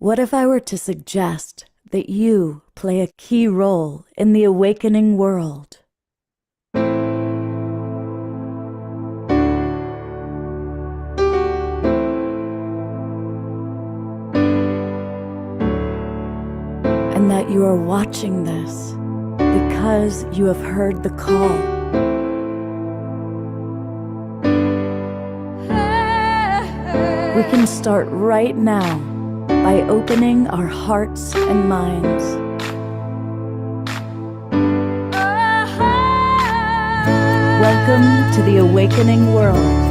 What if I were to suggest that you play a key role in the awakening world? And that you are watching this because you have heard the call. We can start right now by opening our hearts and minds. Welcome to the awakening world.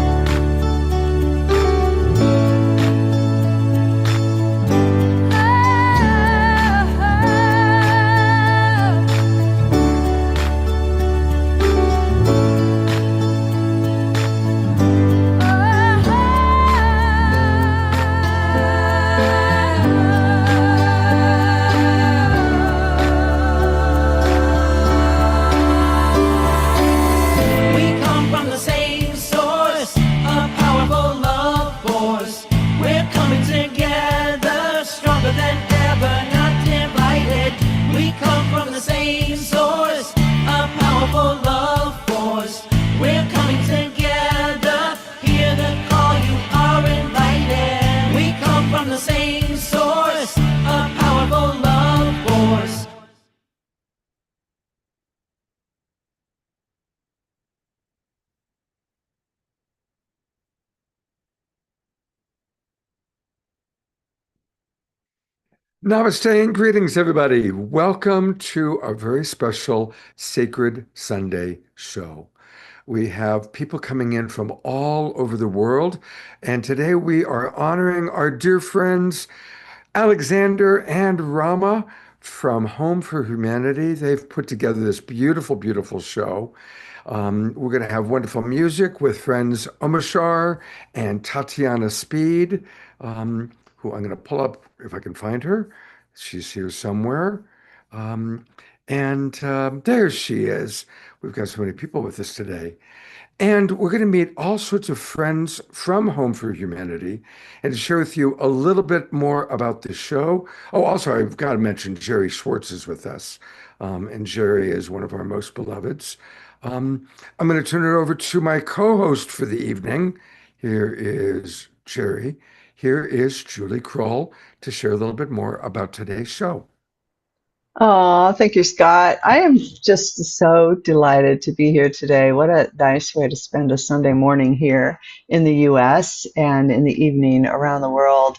Namaste and greetings, everybody. Welcome to our very special Sacred Sunday show. We have people coming in from all over the world, and today we are honoring our dear friends Alexander and Rama from Home for Humanity. They've put together this beautiful, beautiful show. We're going to have wonderful music with friends Omashar and Tatiana Speed, who I'm going to pull up if I can find her. She's here somewhere. Um, and there she is. We've got so many people with us today. And we're going to meet all sorts of friends from Home for Humanity and to share with you a little bit more about the show. Oh, also, I've got to mention Jerry Schwartz is with us. And Jerry is one of our most beloveds. I'm going to turn it over to my co-host for the evening. Here is Jerry. Here is Julie Krull to share a little bit more about today's show. Oh, thank you, Scott. I am just so delighted to be here today. What a nice way to spend a Sunday morning here in the US and in the evening around the world.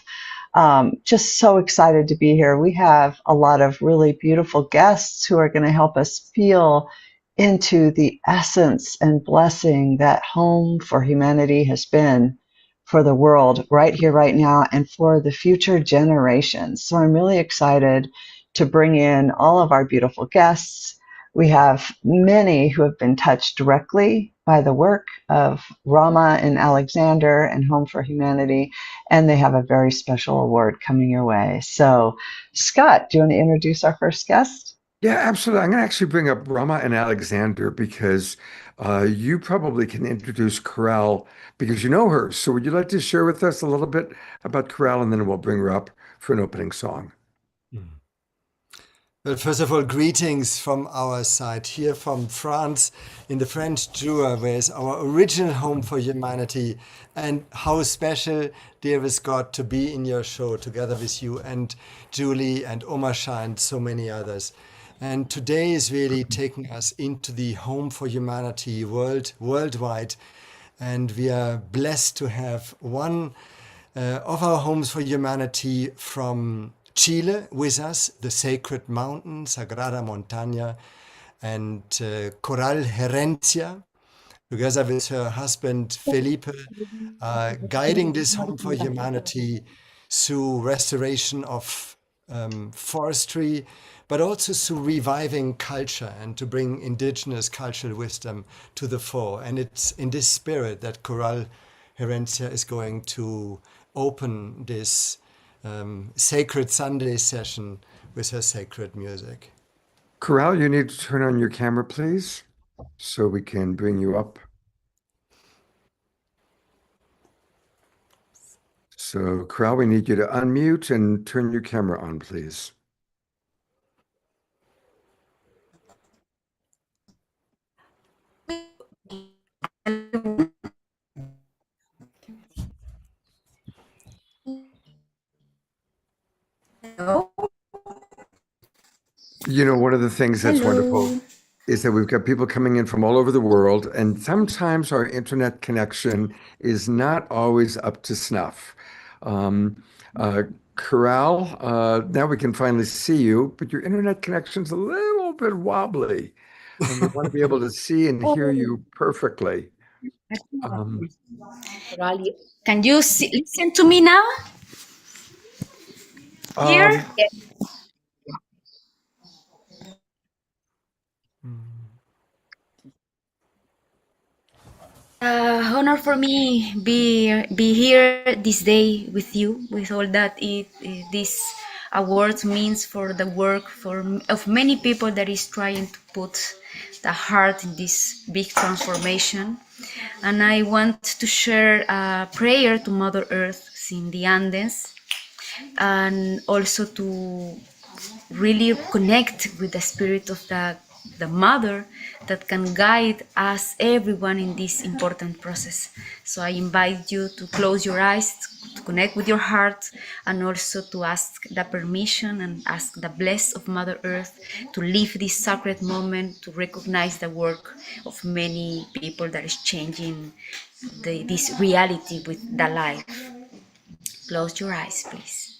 Just so excited to be here. We have a lot of really beautiful guests who are going to help us feel into the essence and blessing that Home for Humanity has been for the world right here, right now, and for the future generations. So I'm really excited to bring in all of our beautiful guests. We have many who have been touched directly by the work of Rama and Alexander and Home for Humanity, and they have a very special award coming your way. So, Scott, do you want to introduce our first guest? Yeah, absolutely. I'm going to actually bring up Rama and Alexander because you probably can introduce Krull because you know her. So would you like to share with us a little bit about Krull and then we'll bring her up for an opening song? Well, first of all, greetings from our side here from France in the French Jura, where is our original Home for Humanity. And how special, dear Scott, to be in your show together with you and Julie and Omasha and so many others. And today is really taking us into the Home for Humanity worldwide. And we are blessed to have one of our Homes for Humanity from Chile with us, the sacred mountain, Sagrada Montaña, and Coral Herencia, together with her husband Felipe, guiding this Home for Humanity through restoration of forestry, but also through reviving culture and to bring indigenous cultural wisdom to the fore. And it's in this spirit that Coral Herencia is going to open this sacred Sunday session with her sacred music. Krull, you need to turn on your camera, please, so we can bring you up. So, Krull, we need you to unmute and turn your camera on, please. Hello. You know, one of the things that's wonderful is that we've got people coming in from all over the world, and sometimes our internet connection is not always up to snuff. Um, Corral, now we can finally see you, but your internet connection's a little bit wobbly, and we want to be able to see and hear you perfectly. Um, Can you listen to me now? Here? um, Honor for me be here this day with you, with all that this award means for the work of many people that is trying to put the heart in this big transformation. And I want to share a prayer to Mother Earth in the Andes, and also to really connect with the spirit of the mother that can guide us everyone in this important process. So I invite you to close your eyes, to connect with your heart, and also to ask the permission and ask the bless of Mother Earth to live this sacred moment, to recognize the work of many people that is changing this reality with the life. Close your eyes, please.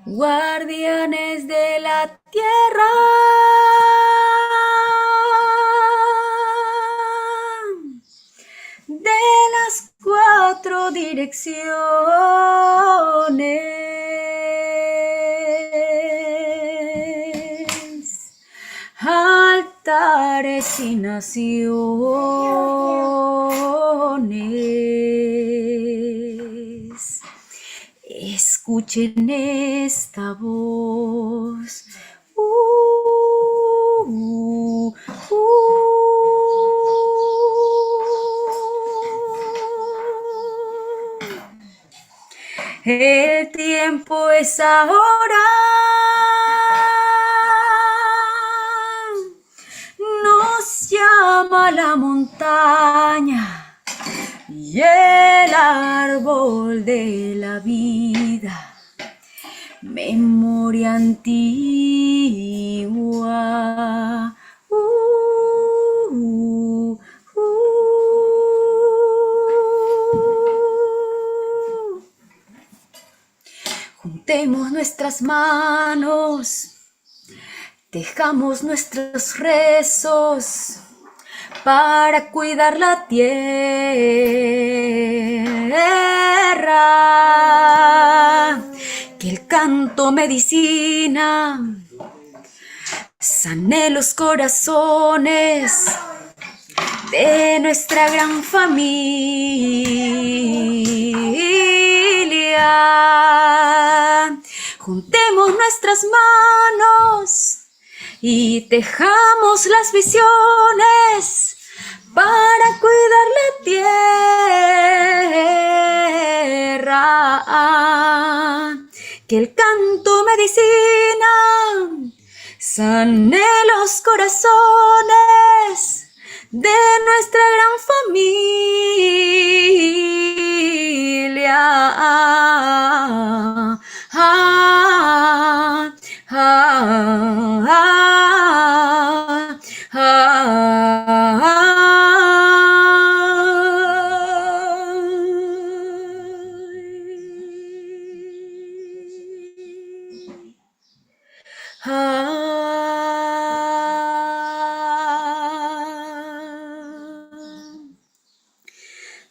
Guardianes de la tierra, de las cuatro direcciones, altares y naciones, escuchen esta voz. El tiempo es ahora. Nos llama la montaña y el árbol de la vida. Memoria antigua. Juntemos nuestras manos, tejamos nuestros rezos para cuidar la tierra. Que el canto medicina sane los corazones de nuestra gran familia. Juntemos nuestras manos y tejamos las visiones para cuidar la tierra. Que el canto medicina sane los corazones de nuestra gran familia.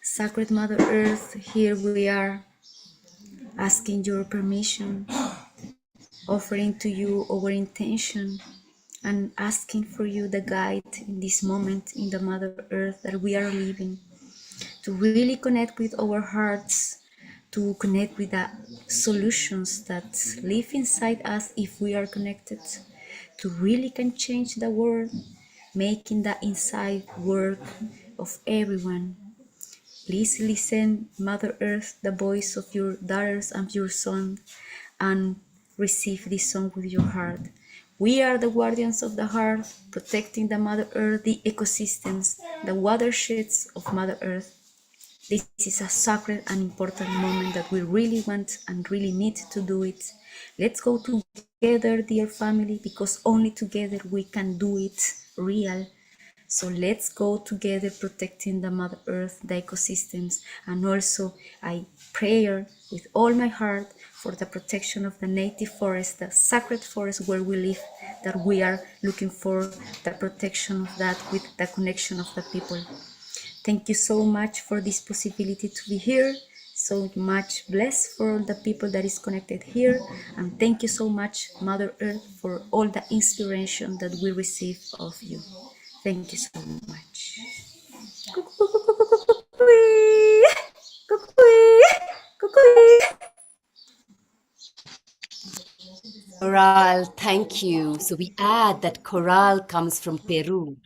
Sacred Mother Earth, here we are asking your permission, offering to you our intention and asking for you the guide in this moment in the Mother Earth that we are living, to really connect with our hearts, to connect with the solutions that live inside us if we are connected, to really can change the world, making the inside work of everyone. Please listen, Mother Earth, the voice of your daughters and your son, and receive this song with your heart. We are the guardians of the heart, protecting the Mother Earth, the ecosystems, the watersheds of Mother Earth. This is a sacred and important moment that we really want and really need to do it. Let's go together, dear family, because only together we can do it real. So let's go together protecting the Mother Earth, the ecosystems, and also I pray with all my heart for the protection of the native forest, the sacred forest where we live, that we are looking for the protection of that with the connection of the people. Thank you so much for this possibility to be here. So much blessed for all the people that is connected here. And thank you so much, Mother Earth, for all the inspiration that we receive of you. Thank you so much. Coral, thank you. So we add that Coral comes from Peru,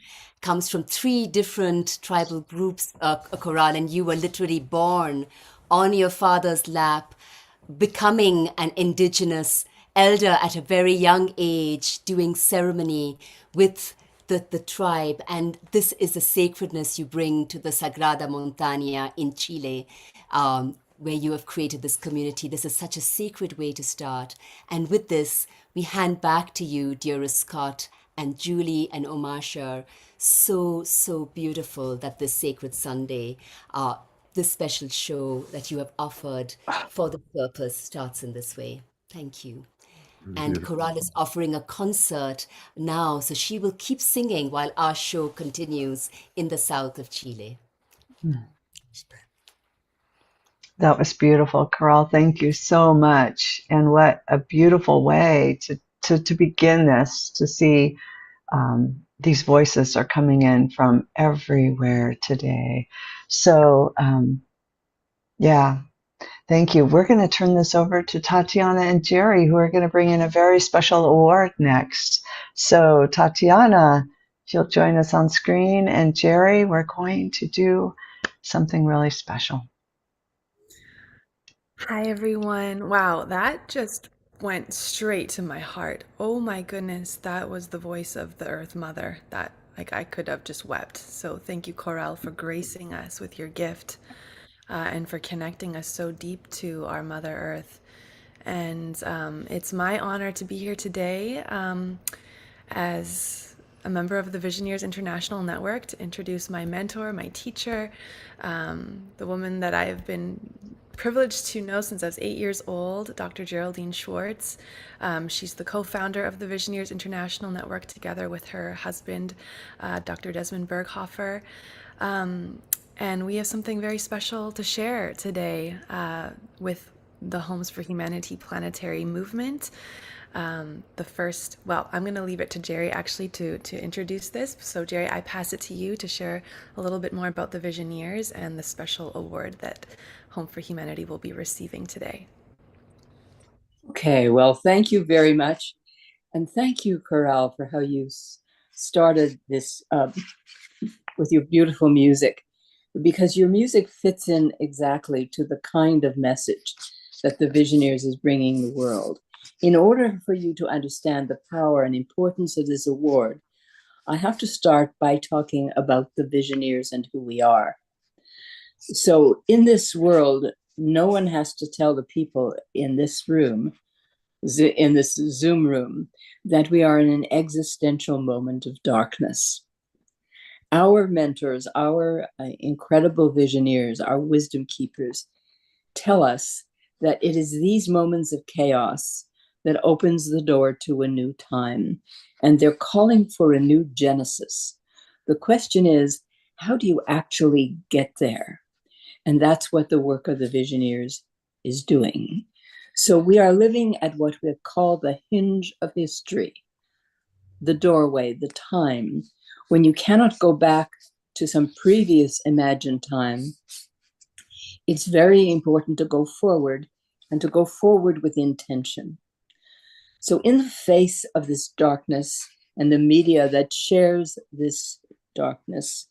comes from 3 different tribal groups, Coral, and you were literally born on your father's lap, becoming an indigenous elder at a very young age, doing ceremony with the tribe. And this is the sacredness you bring to the Sagrada Montaña in Chile, where you have created this community. This is such a sacred way to start. And with this, we hand back to you, dearest Scott and Julie and Omashar. So, so beautiful that this sacred Sunday, this special show that you have offered for the purpose starts in this way. Thank you. And Beautiful. Coral is offering a concert now, so she will keep singing while our show continues in the south of Chile. That was beautiful, Carl. Thank you so much. And what a beautiful way to begin this, to see these voices are coming in from everywhere today. So, yeah, thank you. We're going to turn this over to Tatiana and Jerry, who are going to bring in a very special award next. So, Tatiana, if you'll join us on screen, and Jerry, we're going to do something really special. Hi, everyone. Wow, that just went straight to my heart. Oh my goodness, that was the voice of the Earth Mother. That, like, I could have just wept. So thank you, Coral, for gracing us with your gift and for connecting us so deep to our Mother Earth. And it's my honor to be here today as a member of the Visioneers International Network to introduce my mentor, my teacher, the woman that I have been privileged to know since I was 8 years old, Dr. Geraldine Schwartz. She's the co-founder of the Visioneers International Network together with her husband, Dr. Desmond Berghofer. And we have something very special to share today with the Homes for Humanity planetary movement. The first, well, I'm going to leave it to Jerry actually to introduce this. So Jerry, I pass it to you to share a little bit more about the Visioneers and the special award that Home for Humanity will be receiving today. Okay, well, thank you very much. And thank you, Coral, for how you started this with your beautiful music, because your music fits in exactly to the kind of message that the Visioneers is bringing the world. In order for you to understand the power and importance of this award, I have to start by talking about the Visioneers and who we are. So in this world, no one has to tell the people in this room, in this Zoom room, that we are in an existential moment of darkness. Our mentors, our incredible Visioneers, our wisdom keepers, tell us that it is these moments of chaos that opens the door to a new time. And they're calling for a new genesis. The question is, how do you actually get there? And that's what the work of the Visioneers is doing. So we are living at what we call the hinge of history. the doorway, the time, when you cannot go back to some previous imagined time, it's very important to go forward and to go forward with intention. So in the face of this darkness and the media that shares this darkness,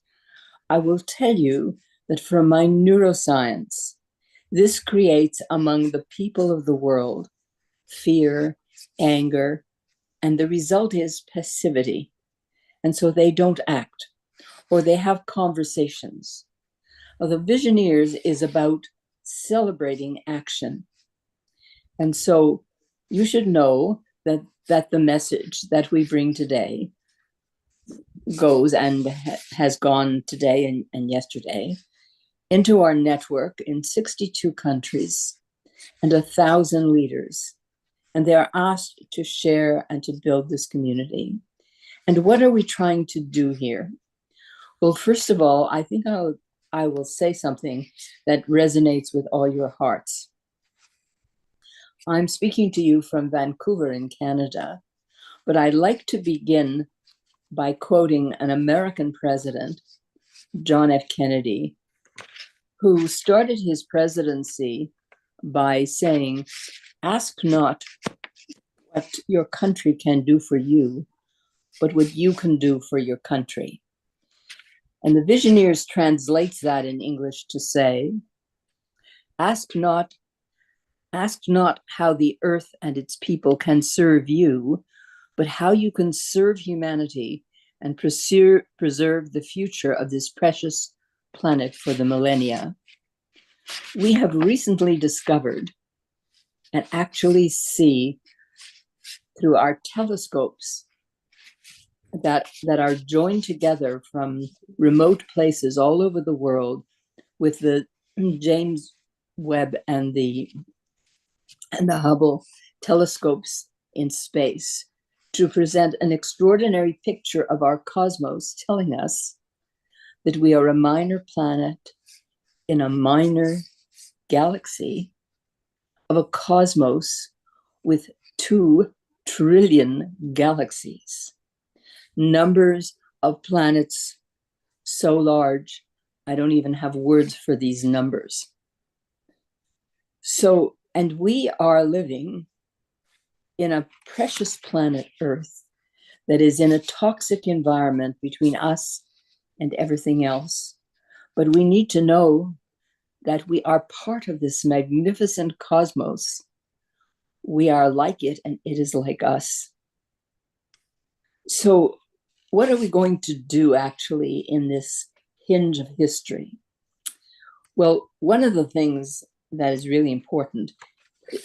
I will tell you that from my neuroscience, this creates among the people of the world fear, anger, and the result is passivity. And so they don't act, or they have conversations. Well, the Visioneers is about celebrating action. And so you should know that the message that we bring today goes and has gone today and yesterday into our network in 62 countries and 1,000 leaders. And they are asked to share and to build this community. And what are we trying to do here? Well, first of all, I think I will say something that resonates with all your hearts. I'm speaking to you from Vancouver in Canada, but I'd like to begin by quoting an American president, John F. Kennedy, who started his presidency by saying, "Ask not what your country can do for you, but what you can do for your country." And the Visioneers translates that in English to say, ask not how the earth and its people can serve you, but how you can serve humanity and preserve the future of this precious planet for the millennia. We have recently discovered and actually see through our telescopes that are joined together from remote places all over the world with the James Webb and the Hubble telescopes in space to present an extraordinary picture of our cosmos, telling us that we are a minor planet in a minor galaxy of a cosmos with 2 trillion galaxies. Numbers of planets so large, I don't even have words for these numbers. So, and we are living in a precious planet Earth that is in a toxic environment between us and everything else. But we need to know that we are part of this magnificent cosmos. We are like it, and it is like us. So what are we going to do actually in this hinge of history? Well, one of the things that is really important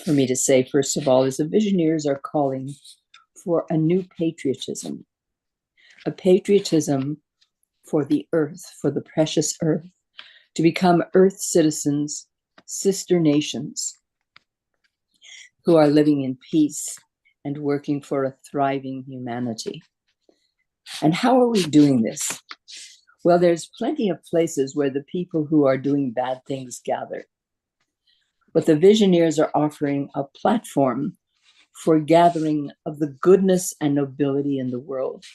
for me to say, first of all, is the Visioneers are calling for a new patriotism, a patriotism for the earth, for the precious earth, to become earth citizens, sister nations who are living in peace and working for a thriving humanity. And how are we doing this? Well, there's plenty of places where the people who are doing bad things gather. But the Visioneers are offering a platform for gathering of the goodness and nobility in the world.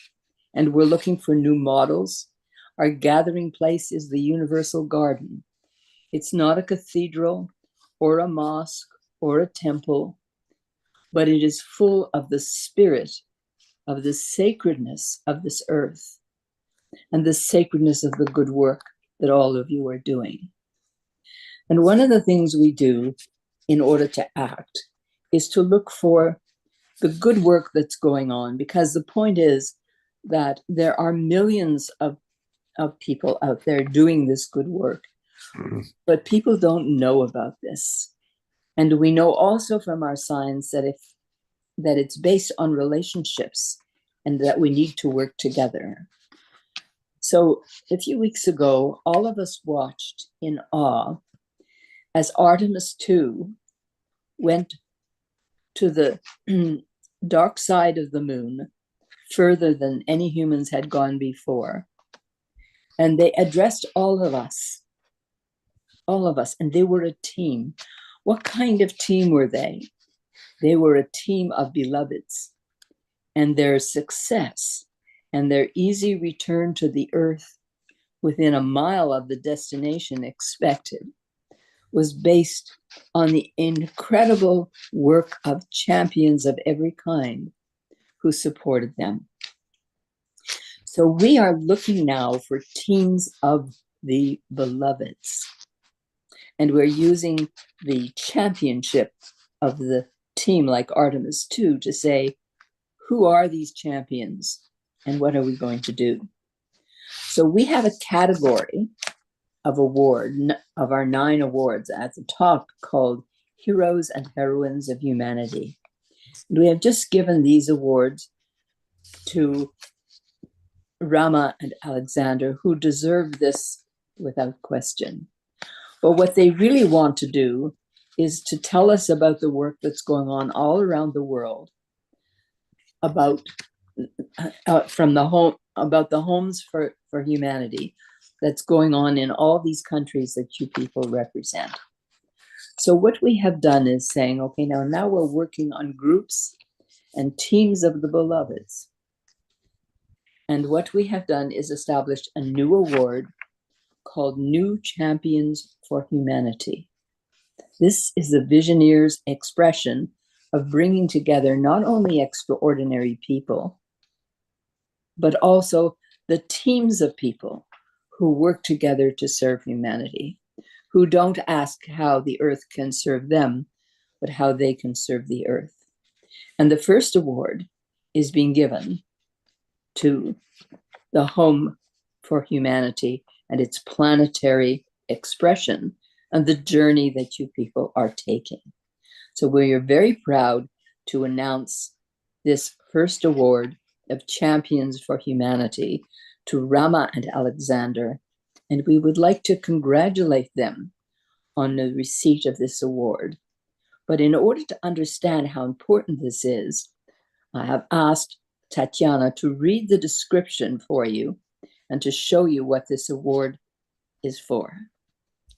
And we're looking for new models. Our gathering place is the Universal Garden. It's not a cathedral or a mosque or a temple, but it is full of the spirit of the sacredness of this earth and the sacredness of the good work that all of you are doing. And one of the things we do in order to act is to look for the good work that's going on, because the point is that there are millions of people out there doing this good work, but people don't know about this. And we know also from our science that it's based on relationships and that we need to work together. So a few weeks ago, all of us watched in awe as Artemis 2 went to the dark side of the moon, further than any humans had gone before. And they addressed all of us, and they were a team. What kind of team were they? They were a team of beloveds. and their success and their easy return to the earth within a mile of the destination expected was based on the incredible work of champions of every kind who supported them. So we are looking now for teams of the beloveds, and we're using the championship of the team like Artemis 2 to say, who are these champions and what are we going to do? So we have a category of of our 9 awards at the top called Heroes and Heroines of Humanity. And we have just given these awards to Rama and Alexander, who deserve this without question. But what they really want to do is to tell us about the work that's going on all around the world, about the homes for humanity that's going on in all these countries that you people represent. So what we have done is saying, okay, now we're working on groups and teams of the beloveds. And what we have done is established a new award called New Champions for Humanity. This is the Visioneers' expression of bringing together not only extraordinary people, but also the teams of people who work together to serve humanity, who don't ask how the earth can serve them, but how they can serve the earth. And the first award is being given to the Home for Humanity and its planetary expression and the journey that you people are taking. So we are very proud to announce this first award of Champions for Humanity to Rama and Alexander, and we would like to congratulate them on the receipt of this award. But in order to understand how important this is, I have asked Tatiana to read the description for you and to show you what this award is for.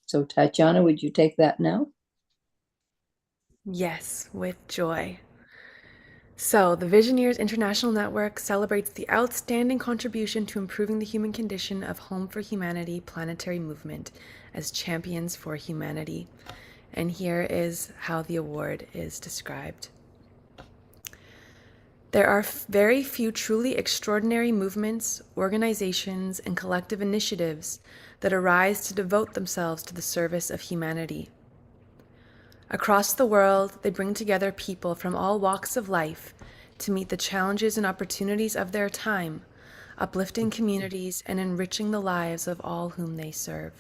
So Tatiana, would you take that now? Yes, with joy. So, the Visioneers International Network celebrates the outstanding contribution to improving the human condition of Home for Humanity planetary movement as champions for humanity. And here is how the award is described. There are very few truly extraordinary movements, organizations, and collective initiatives that arise to devote themselves to the service of humanity. Across the world, they bring together people from all walks of life to meet the challenges and opportunities of their time, uplifting communities and enriching the lives of all whom they serve.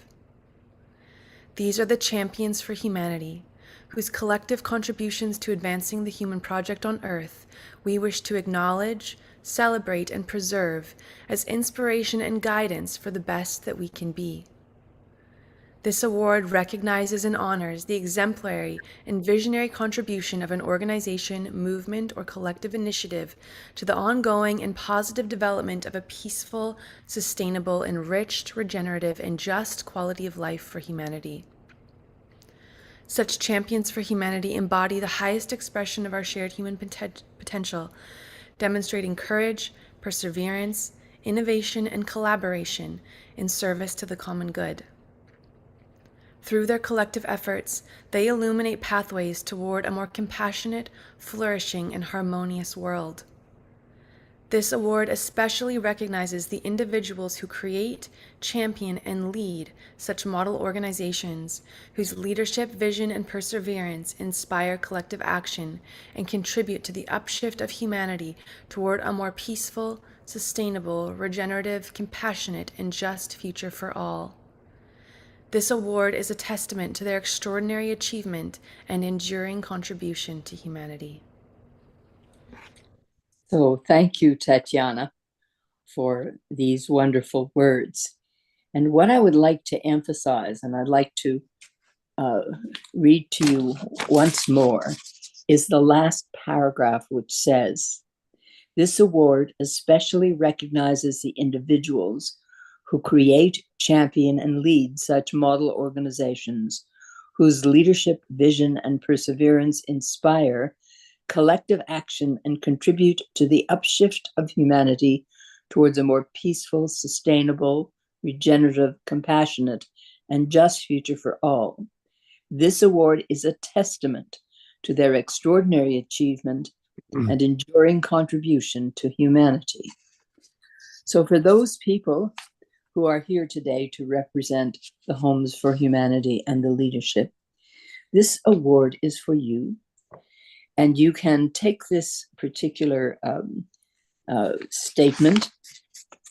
These are the champions for humanity, whose collective contributions to advancing the human project on Earth we wish to acknowledge, celebrate, and preserve as inspiration and guidance for the best that we can be. This award recognizes and honors the exemplary and visionary contribution of an organization, movement, or collective initiative to the ongoing and positive development of a peaceful, sustainable, enriched, regenerative, and just quality of life for humanity. Such champions for humanity embody the highest expression of our shared human potential, demonstrating courage, perseverance, innovation, and collaboration in service to the common good. Through their collective efforts, they illuminate pathways toward a more compassionate, flourishing, and harmonious world. This award especially recognizes the individuals who create, champion, and lead such model organizations whose leadership, vision, and perseverance inspire collective action and contribute to the upshift of humanity toward a more peaceful, sustainable, regenerative, compassionate, and just future for all. This award is a testament to their extraordinary achievement and enduring contribution to humanity. So thank you, Tatiana, for these wonderful words. And what I would like to emphasize, and I'd like to read to you once more, is the last paragraph, which says, "This award especially recognizes the individuals who create, champion, and lead such model organizations whose leadership, vision, and perseverance inspire collective action and contribute to the upshift of humanity towards a more peaceful, sustainable, regenerative, compassionate, and just future for all. This award is a testament to their extraordinary achievement and enduring contribution to humanity. So for those people who are here today to represent the Homes for Humanity and the leadership, this award is for you. And you can take this particular statement,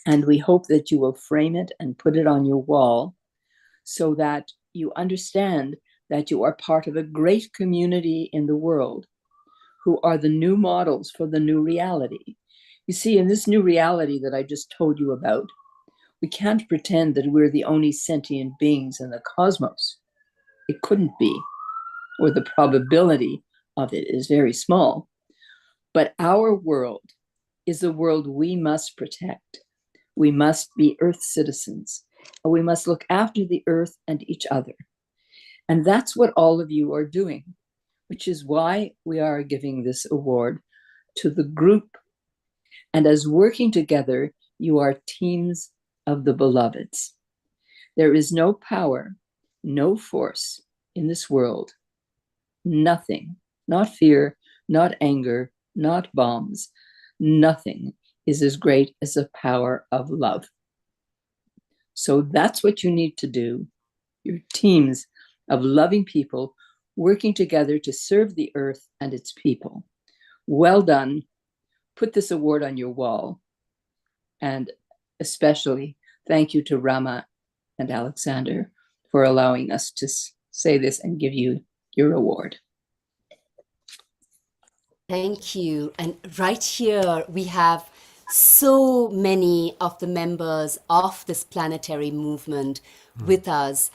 and we hope that you will frame it and put it on your wall so that you understand that you are part of a great community in the world who are the new models for the new reality. You see, in this new reality that I just told you about, we can't pretend that we're the only sentient beings in the cosmos. It couldn't be, or the probability of it is very small. But our world is the world we must protect. We must be Earth citizens, and we must look after the Earth and each other. And that's what all of you are doing, which is why we are giving this award to the group. And as working together, you are teams of the beloveds. There is no power, no force in this world, nothing, not fear, not anger, not bombs, nothing is as great as the power of love. So that's what you need to do. Your teams of loving people working together to serve the earth and its people. Well done. Put this award on your wall. And especially thank you to Rama and Alexander for allowing us to say this and give you your award. Thank you. And right here, we have so many of the members of this planetary movement with us.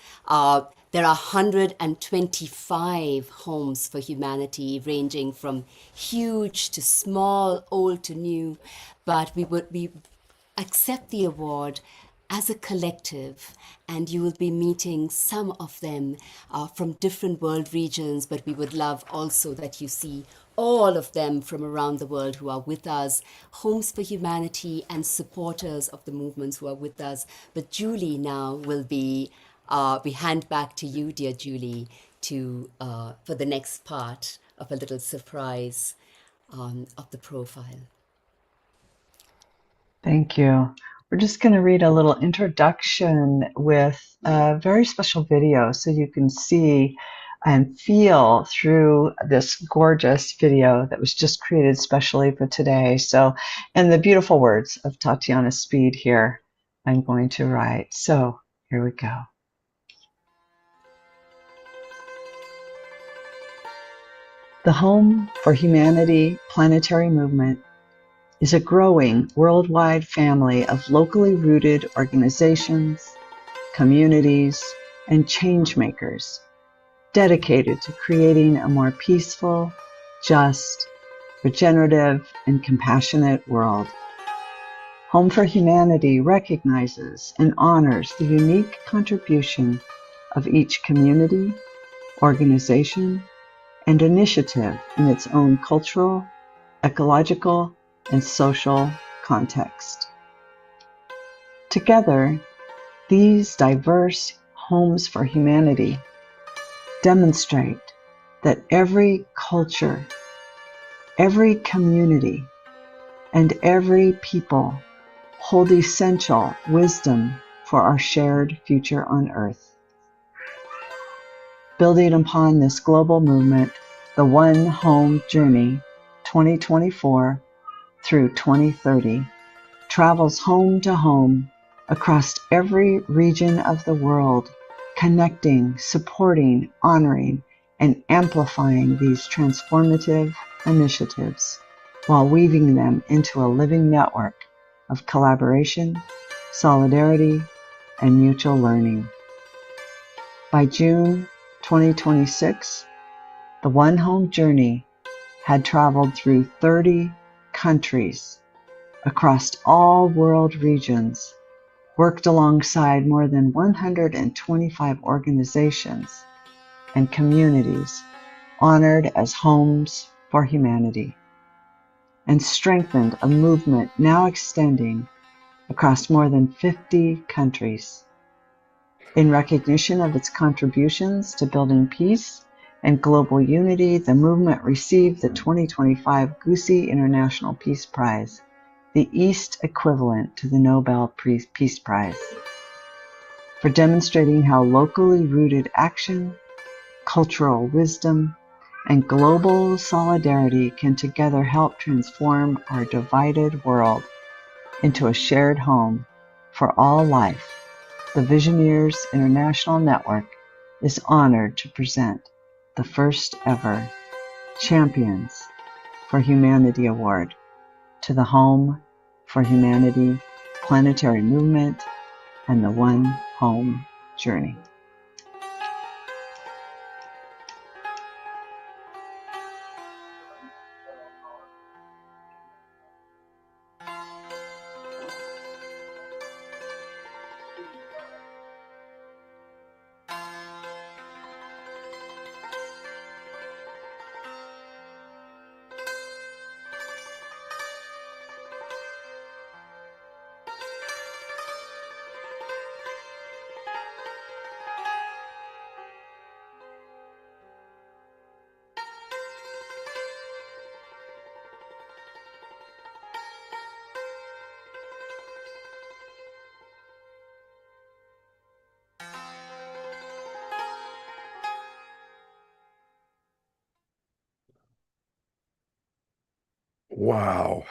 There are 125 homes for humanity, ranging from huge to small, old to new. But we accept the award as a collective, and you will be meeting some of them from different world regions, but we would love also that you see all of them from around the world who are with us, Homes for Humanity and supporters of the movements who are with us. But Julie now will be, we hand back to you, dear Julie, for the next part of a little surprise of the profile. Thank you. We're just going to read a little introduction with a very special video so you can see and feel through this gorgeous video that was just created specially for today. So, and the beautiful words of Tatiana Speed here, I'm going to write. So here we go. The Home for Humanity planetary movement is a growing worldwide family of locally rooted organizations, communities, and change makers dedicated to creating a more peaceful, just, regenerative, and compassionate world. Home for Humanity recognizes and honors the unique contribution of each community, organization, and initiative in its own cultural, ecological, and social context. Together, these diverse Homes for Humanity demonstrate that every culture, every community, and every people hold essential wisdom for our shared future on Earth. Building upon this global movement, the One Home Journey 2024 through 2030 travels home to home across every region of the world, connecting, supporting, honoring, and amplifying these transformative initiatives while weaving them into a living network of collaboration, solidarity, and mutual learning. By June 2026, the One Home Journey had traveled through 30 countries across all world regions, worked alongside more than 125 organizations and communities honored as Homes for humanity, and strengthened a movement now extending across more than 50 countries. In recognition of its contributions to building peace and global unity, the movement received the 2025 Gusi International Peace Prize, the East equivalent to the Nobel Peace Prize, for demonstrating how locally rooted action, cultural wisdom, and global solidarity can together help transform our divided world into a shared home for all life. The Visioneers International Network is honored to present the first ever Champions for Humanity Award to the Home for Humanity Planetary Movement and the One Home Journey. Wow.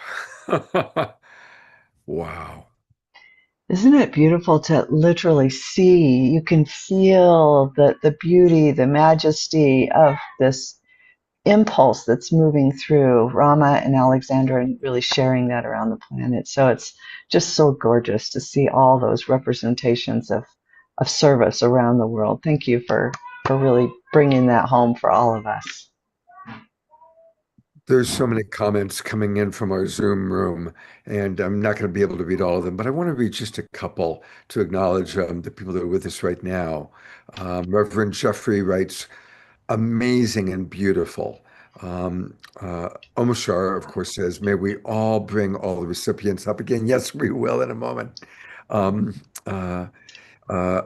Wow. Isn't it beautiful to literally see? You can feel the beauty, the majesty of this impulse that's moving through Rama and Alexandra and really sharing that around the planet. So it's just so gorgeous to see all those representations of service around the world. Thank you for really bringing that home for all of us. There's so many comments coming in from our Zoom room, and I'm not going to be able to read all of them, but I want to read just a couple to acknowledge the people that are with us right now. Reverend Jeffrey writes, amazing and beautiful. Omashar, of course, says, may we all bring all the recipients up again. Yes, we will in a moment. Um, uh, uh,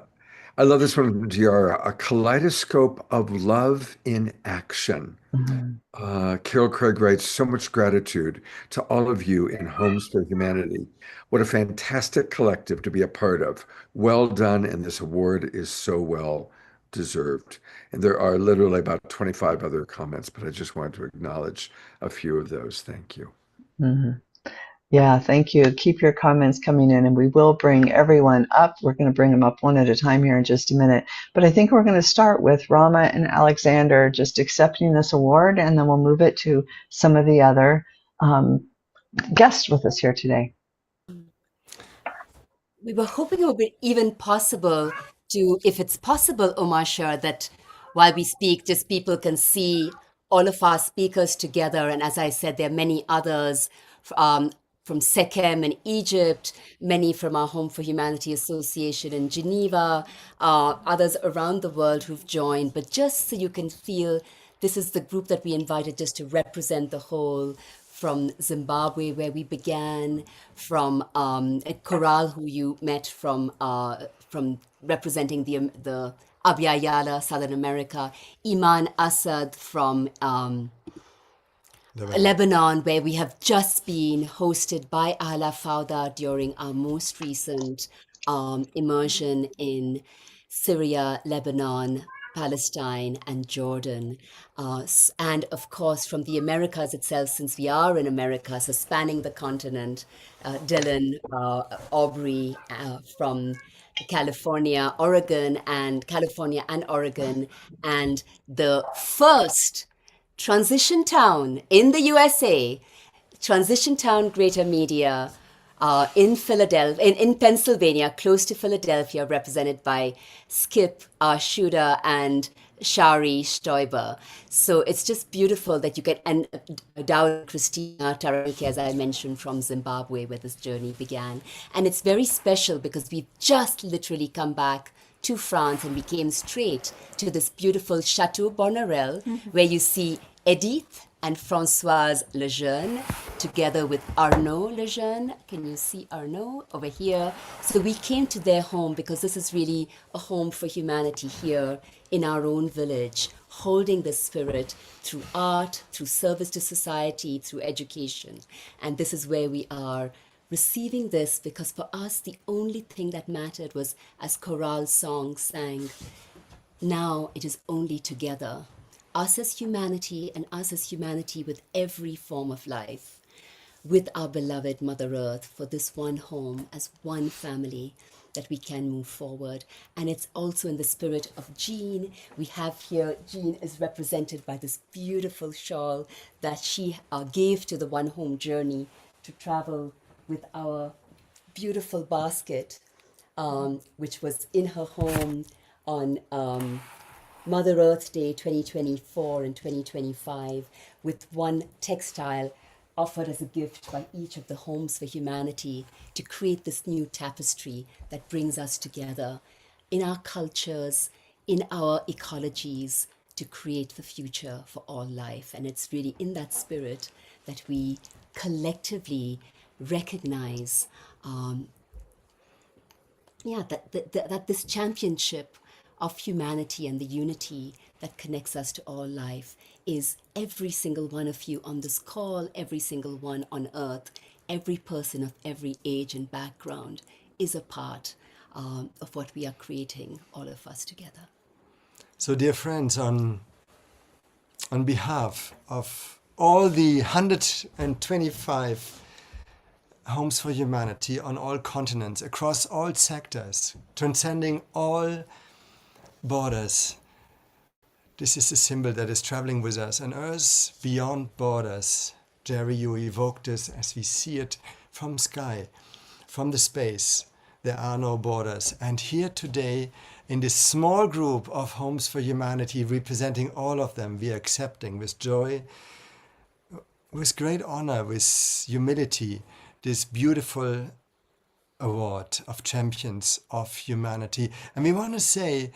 I love this one from Giara, a kaleidoscope of love in action. Mhm. Carol Craig writes, so much gratitude to all of you in Homes for Humanity. What a fantastic collective to be a part of. Well done, and this award is so well deserved. And there are literally about 25 other comments, but I just wanted to acknowledge a few of those. Thank you. Mhm. Yeah, thank you. Keep your comments coming in, and we will bring everyone up. We're going to bring them up one at a time here in just a minute. But I think we're going to start with Rama and Alexander just accepting this award, and then we'll move it to some of the other guests with us here today. We were hoping it would be even possible to, if it's possible, Omar Shah, that while we speak, just people can see all of our speakers together. And as I said, there are many others from Sechem in Egypt, many from our Home for Humanity Association in Geneva, others around the world who've joined. But just so you can feel, this is the group that we invited just to represent the whole, from Zimbabwe, where we began, from Krull, who you met from representing the Abya Yala, Southern America, Iman Assad from Lebanon, where we have just been hosted by Ala Fauda during our most recent immersion in Syria, Lebanon, Palestine, and Jordan. And of course, from the Americas itself, since we are in America, so spanning the continent, Dylan, Aubrey from California, California and Oregon, and the first transition town in the USA, transition town Greater Media, in Philadelphia, in Pennsylvania, close to Philadelphia, represented by Skip Shuda and Shari Stoiber. So it's just beautiful that you get, and Dowd Christina Taranki, as I mentioned, from Zimbabwe, where this journey began. And it's very special because we've just literally come back to France, and we came straight to this beautiful Chateau Bonnerel, where you see Edith and Françoise Lejeune, together with Arnaud Lejeune. Can you see Arnaud over here? So we came to their home because this is really a home for humanity here in our own village, holding the spirit through art, through service to society, through education. And this is where we are receiving this, because for us, the only thing that mattered was, as Krull's song sang, now it is only together. Us as humanity, and us as humanity with every form of life, with our beloved Mother Earth, for this one home, as one family, that we can move forward. And it's also in the spirit of Jean. We have here, Jean is represented by this beautiful shawl that she gave to the One Home journey to travel with our beautiful basket, which was in her home on Mother Earth Day 2024 and 2025, with one textile offered as a gift by each of the Homes for Humanity to create this new tapestry that brings us together in our cultures, in our ecologies, to create the future for all life. And it's really in that spirit that we collectively recognize that this championship of humanity and the unity that connects us to all life is every single one of you on this call, every single one on earth, every person of every age and background is a part of what we are creating, all of us together. So, dear friends, on behalf of all the 125 Homes for Humanity on all continents, across all sectors, transcending all borders, this is a symbol that is traveling with us. An earth beyond borders. Jerry, you evoked this as we see it from sky, from the space. There are no borders. And here today, in this small group of Homes for Humanity, representing all of them, we are accepting with joy, with great honor, with humility, this beautiful award of Champions of Humanity. And we want to say,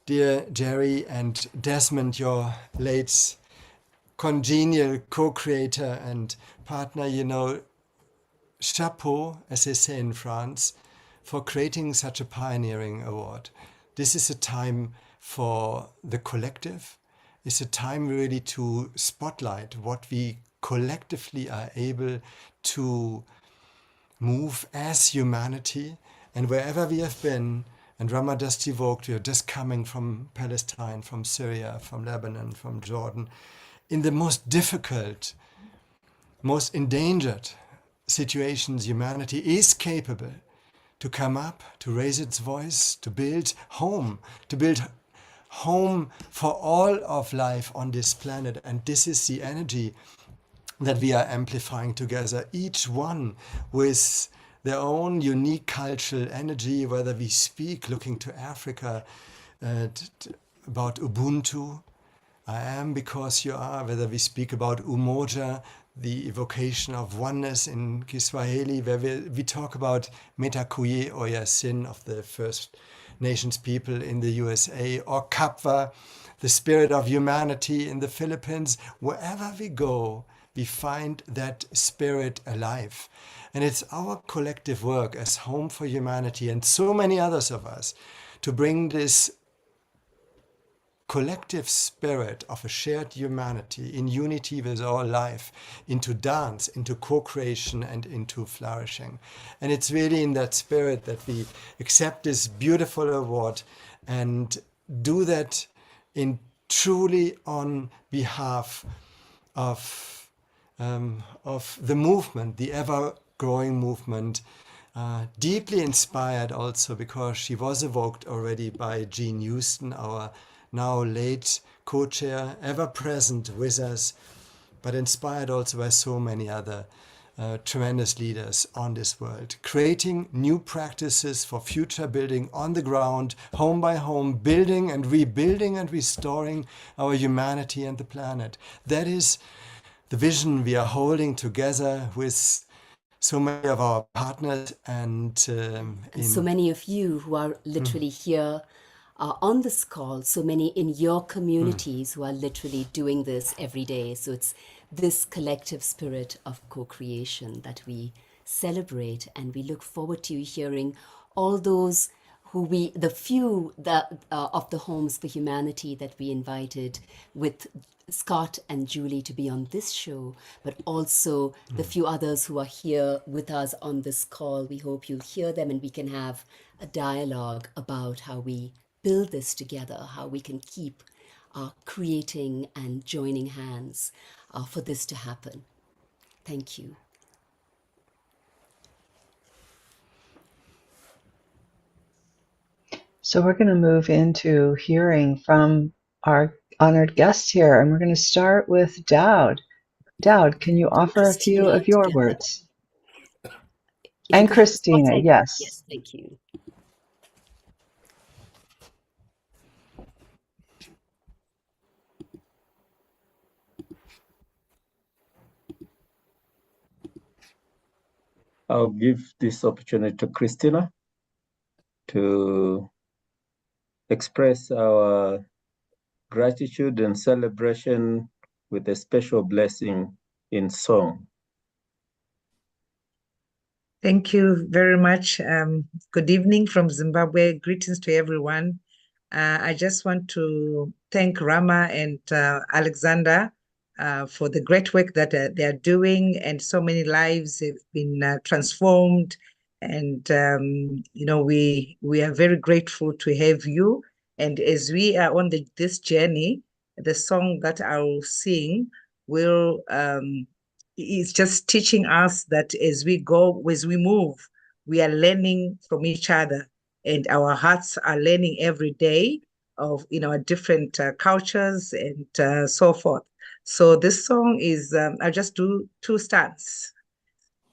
dear Jerry and Desmond, your late congenial co-creator and partner, chapeau, as they say in France, for creating such a pioneering award. This is a time for the collective. It's a time really to spotlight what we collectively are able to move as humanity. And wherever we have been, and Rama just evoked, we are just coming from Palestine, from Syria, from Lebanon, from Jordan, in the most difficult, most endangered situations, humanity is capable to come up, to raise its voice, to build home for all of life on this planet. And this is the energy that we are amplifying together, each one with their own unique cultural energy, whether we speak, looking to Africa, about Ubuntu, I am because you are, whether we speak about Umoja, the evocation of oneness in Kiswahili, where we talk about Metakuye or Yasin of the First Nations people in the USA, or Kapwa, the spirit of humanity in the Philippines. Wherever we go, we find that spirit alive. And it's our collective work as Home for Humanity and so many others of us to bring this collective spirit of a shared humanity in unity with all life into dance, into co-creation and into flourishing. And it's really in that spirit that we accept this beautiful award and do that in truly on behalf of the movement, the ever-growing movement, deeply inspired also because she was evoked already by Jean Houston, our now late co-chair, ever present with us, but inspired also by so many other tremendous leaders on this world, creating new practices for future building on the ground, home by home, building and rebuilding and restoring our humanity and the planet. That is the vision we are holding together with so many of our partners and so many of you who are literally here on this call, so many in your communities who are literally doing this every day. So it's this collective spirit of co-creation that we celebrate, and we look forward to hearing all those the few that of the Homes for Humanity that we invited with Scott and Julie to be on this show, but also the few others who are here with us on this call. We hope you'll hear them and we can have a dialogue about how we build this together, how we can keep creating and joining hands for this to happen. Thank you. So we're going to move into hearing from our honored guests here, and we're going to start with Dowd. Dowd, can you offer a few Christina of your together. words? If you And could have the Christina, spotlight. yes. Yes, thank you. I'll give this opportunity to Christina to express our gratitude and celebration with a special blessing in song. Thank you very much. Good evening from Zimbabwe. Greetings to everyone. I just want to thank Rama and Alexander for the great work that they are doing, and so many lives have been transformed. And we are very grateful to have you. And as we are on this journey, the song that I will sing will it's just teaching us that as we go, as we move, we are learning from each other, and our hearts are learning every day of our different cultures and so forth. So this song is I'll just do 2 stanzas,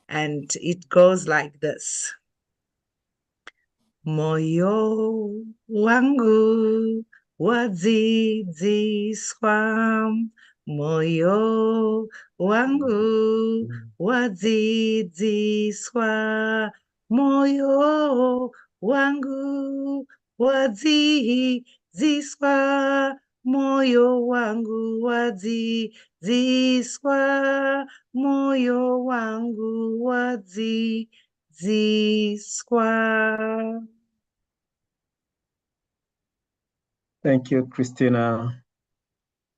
and it goes like this. Moyo wangu wadzidziswa, moyo wangu wadzidziswa, moyo wangu wadzidziswa, moyo wangu wadzidziswa, moyo wangu wadzidziswa. Thank you, Christina.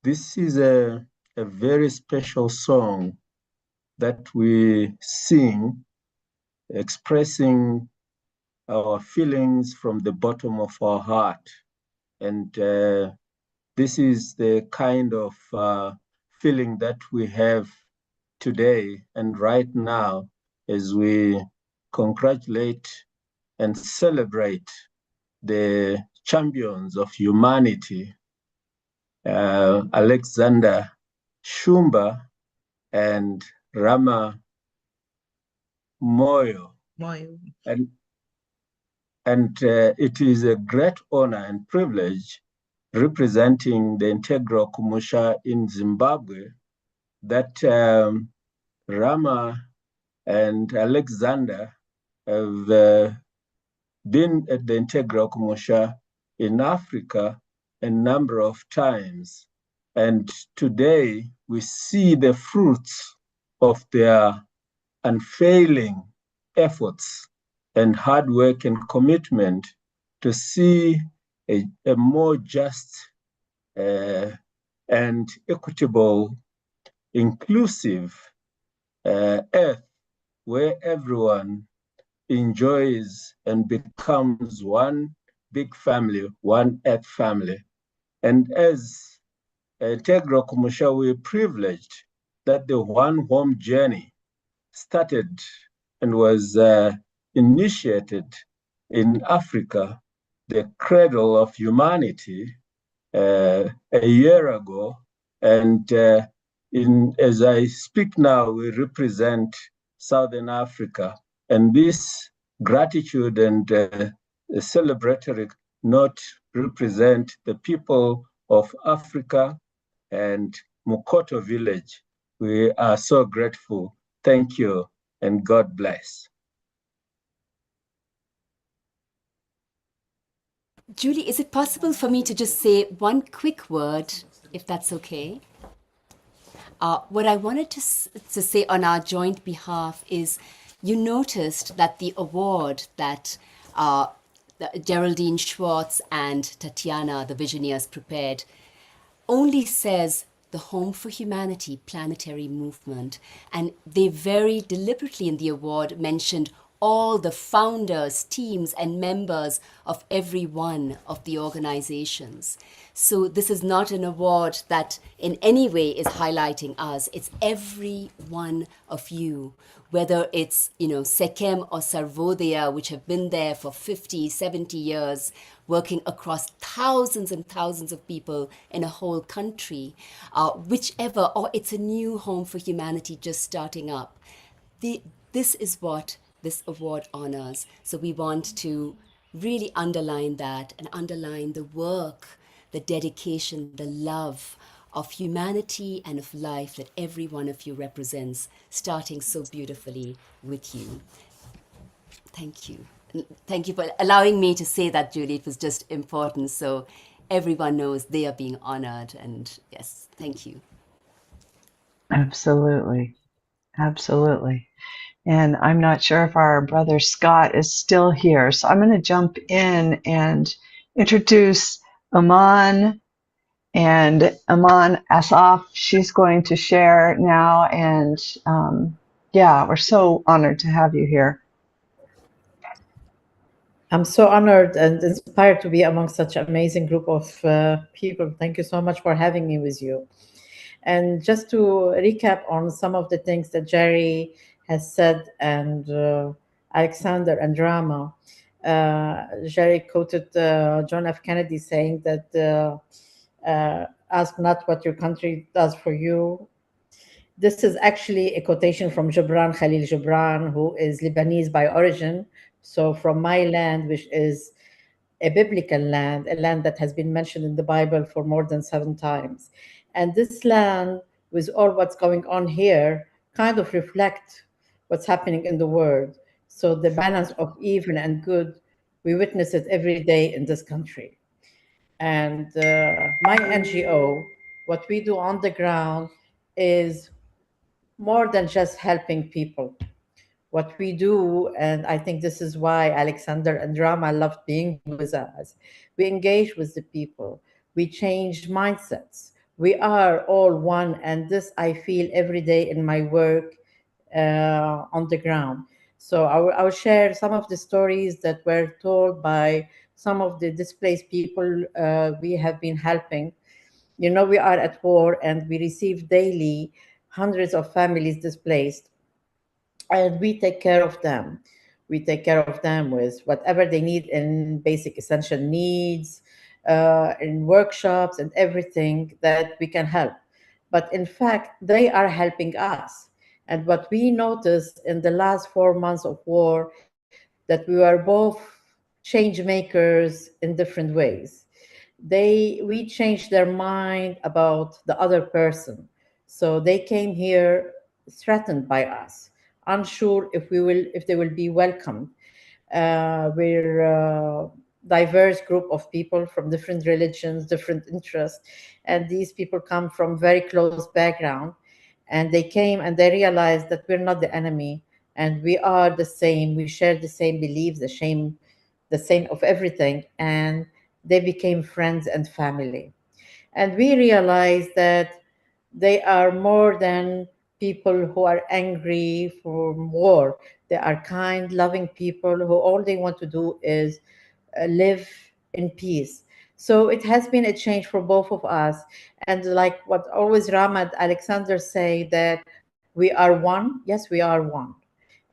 This is a very special song that we sing, expressing our feelings from the bottom of our heart. And this is the kind of feeling that we have today and right now as we congratulate and celebrate the champions of humanity, Alexander Shumba and Rama Moyo. And it is a great honor and privilege representing the Integral Kumusha in Zimbabwe that Rama and Alexander have been at the Integral Kumusha in Africa a number of times. And today we see the fruits of their unfailing efforts and hard work and commitment to see a more just and equitable, inclusive earth where everyone enjoys and becomes one big family, one earth family. And as Integral Kumusha, we're privileged that the One Home journey started and was initiated in Africa, the cradle of humanity, a year ago. And as I speak now, we represent Southern Africa. And this gratitude and celebratory note represent the people of Africa and Mukoto village. We are so grateful. Thank you, and God bless. Julie, is it possible for me to just say one quick word, if that's okay? What I wanted to say on our joint behalf is you noticed that the award that Geraldine Schwartz and Tatiana, the Visioneers, prepared only says the Home for Humanity planetary movement. And they very deliberately in the award mentioned all the founders, teams, and members of every one of the organizations. So this is not an award that in any way is highlighting us. It's every one of you, whether it's, Sekem or Sarvodaya, which have been there for 50, 70 years, working across thousands and thousands of people in a whole country, whichever, or it's a new Home for Humanity just starting up. This is what this award honors. So we want to really underline that and underline the work, the dedication, the love of humanity and of life that every one of you represents, starting so beautifully with you. Thank you. Thank you for allowing me to say that, Julie. It was just important so everyone knows they are being honored. And yes, thank you. Absolutely. Absolutely. And I'm not sure if our brother Scott is still here. So I'm going to jump in and introduce Aman. And Aman Asaf, she's going to share now. And yeah, we're so honored to have you here. I'm so honored and inspired to be among such an amazing group of people. Thank you so much for having me with you. And just to recap on some of the things that Jerry has said and Alexander and Rama, Jerry quoted John F. Kennedy saying that ask not what your country does for you. This is actually a quotation from Gibran Khalil Gibran, who is Lebanese by origin. So from my land, which is a biblical land, a land that has been mentioned in the Bible for more than 7 times. And this land, with all what's going on here, kind of reflect what's happening in the world. So the balance of evil and good, we witness it every day in this country. And my NGO, what we do on the ground is more than just helping people. What we do, and I think this is why Alexander and Rama loved being with us, we engage with the people, we change mindsets. We are all one, and this I feel every day in my work on the ground. So I'll share some of the stories that were told by some of the displaced people we have been helping. We are at war and we receive daily hundreds of families displaced, and we take care of them. We take care of them with whatever they need in basic essential needs, in workshops and everything that we can help. But in fact, they are helping us. And what we noticed in the last 4 months of war, that we were both change makers in different ways. We changed their mind about the other person. So they came here threatened by us, unsure if they will be welcomed. We're a diverse group of people from different religions, different interests, and these people come from very close background. And they came and they realized that we're not the enemy, and we are the same. We share the same beliefs, the same of everything, and they became friends and family. And we realized that they are more than people who are angry for war. They are kind, loving people who all they want to do is live in peace. So it has been a change for both of us. And like what always Ramad Alexander say, that we are one. Yes, we are one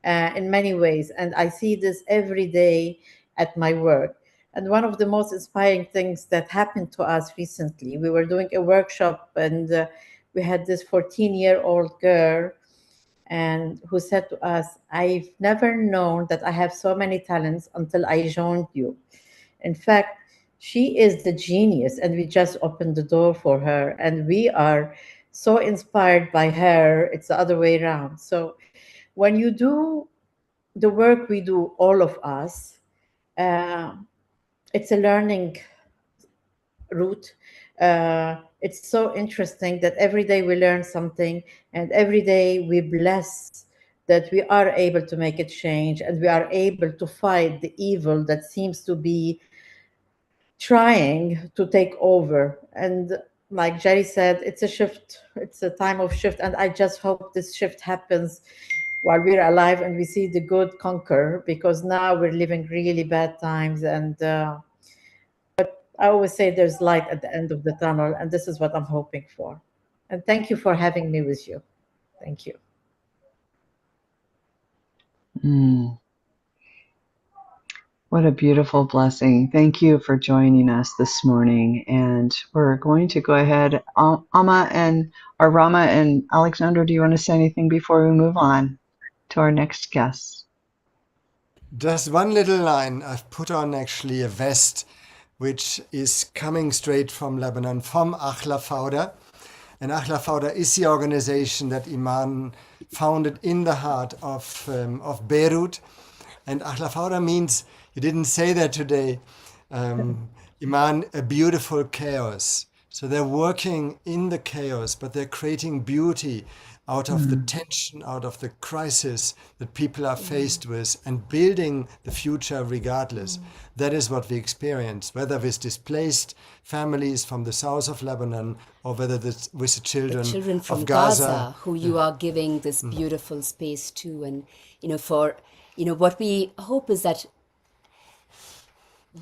in many ways. And I see this every day at my work. And one of the most inspiring things that happened to us recently, we were doing a workshop, and we had this 14-year-old girl and who said to us, I've never known that I have so many talents until I joined you. In fact, she is the genius, and we just opened the door for her. And we are so inspired by her. It's the other way around. So when you do the work we do, all of us, uh, it's a learning route. It's so interesting that every day we learn something, and every day we bless that we are able to make a change and we are able to fight the evil that seems to be trying to take over. And like Jerry said, it's a shift, it's a time of shift. And I just hope this shift happens while we're alive and we see the good conquer, because now we're living really bad times. And I always say there's light at the end of the tunnel, and this is what I'm hoping for. And thank you for having me with you. Thank you. What a beautiful blessing. Thank you for joining us this morning. And we're going to go ahead. Amma and or Rama and Alexander, do you want to say anything before we move on to our next guest? Just one little line. I've put on actually a vest which is coming straight from Lebanon, from Achla Fauda. And Achla Fauda is the organization that Iman founded in the heart of Beirut. And Achla Fauda means, you didn't say that today, Iman, a beautiful chaos. So they're working in the chaos, but they're creating beauty out of the tension, out of the crisis that people are faced with, and building the future regardless. That is what we experience, whether with displaced families from the south of Lebanon or whether with the children from of Gaza. who you are giving this beautiful space to. And, what we hope is that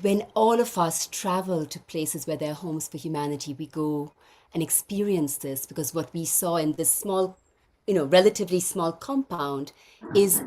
when all of us travel to places where there are homes for humanity, we go and experience this, because what we saw in this small, relatively small compound is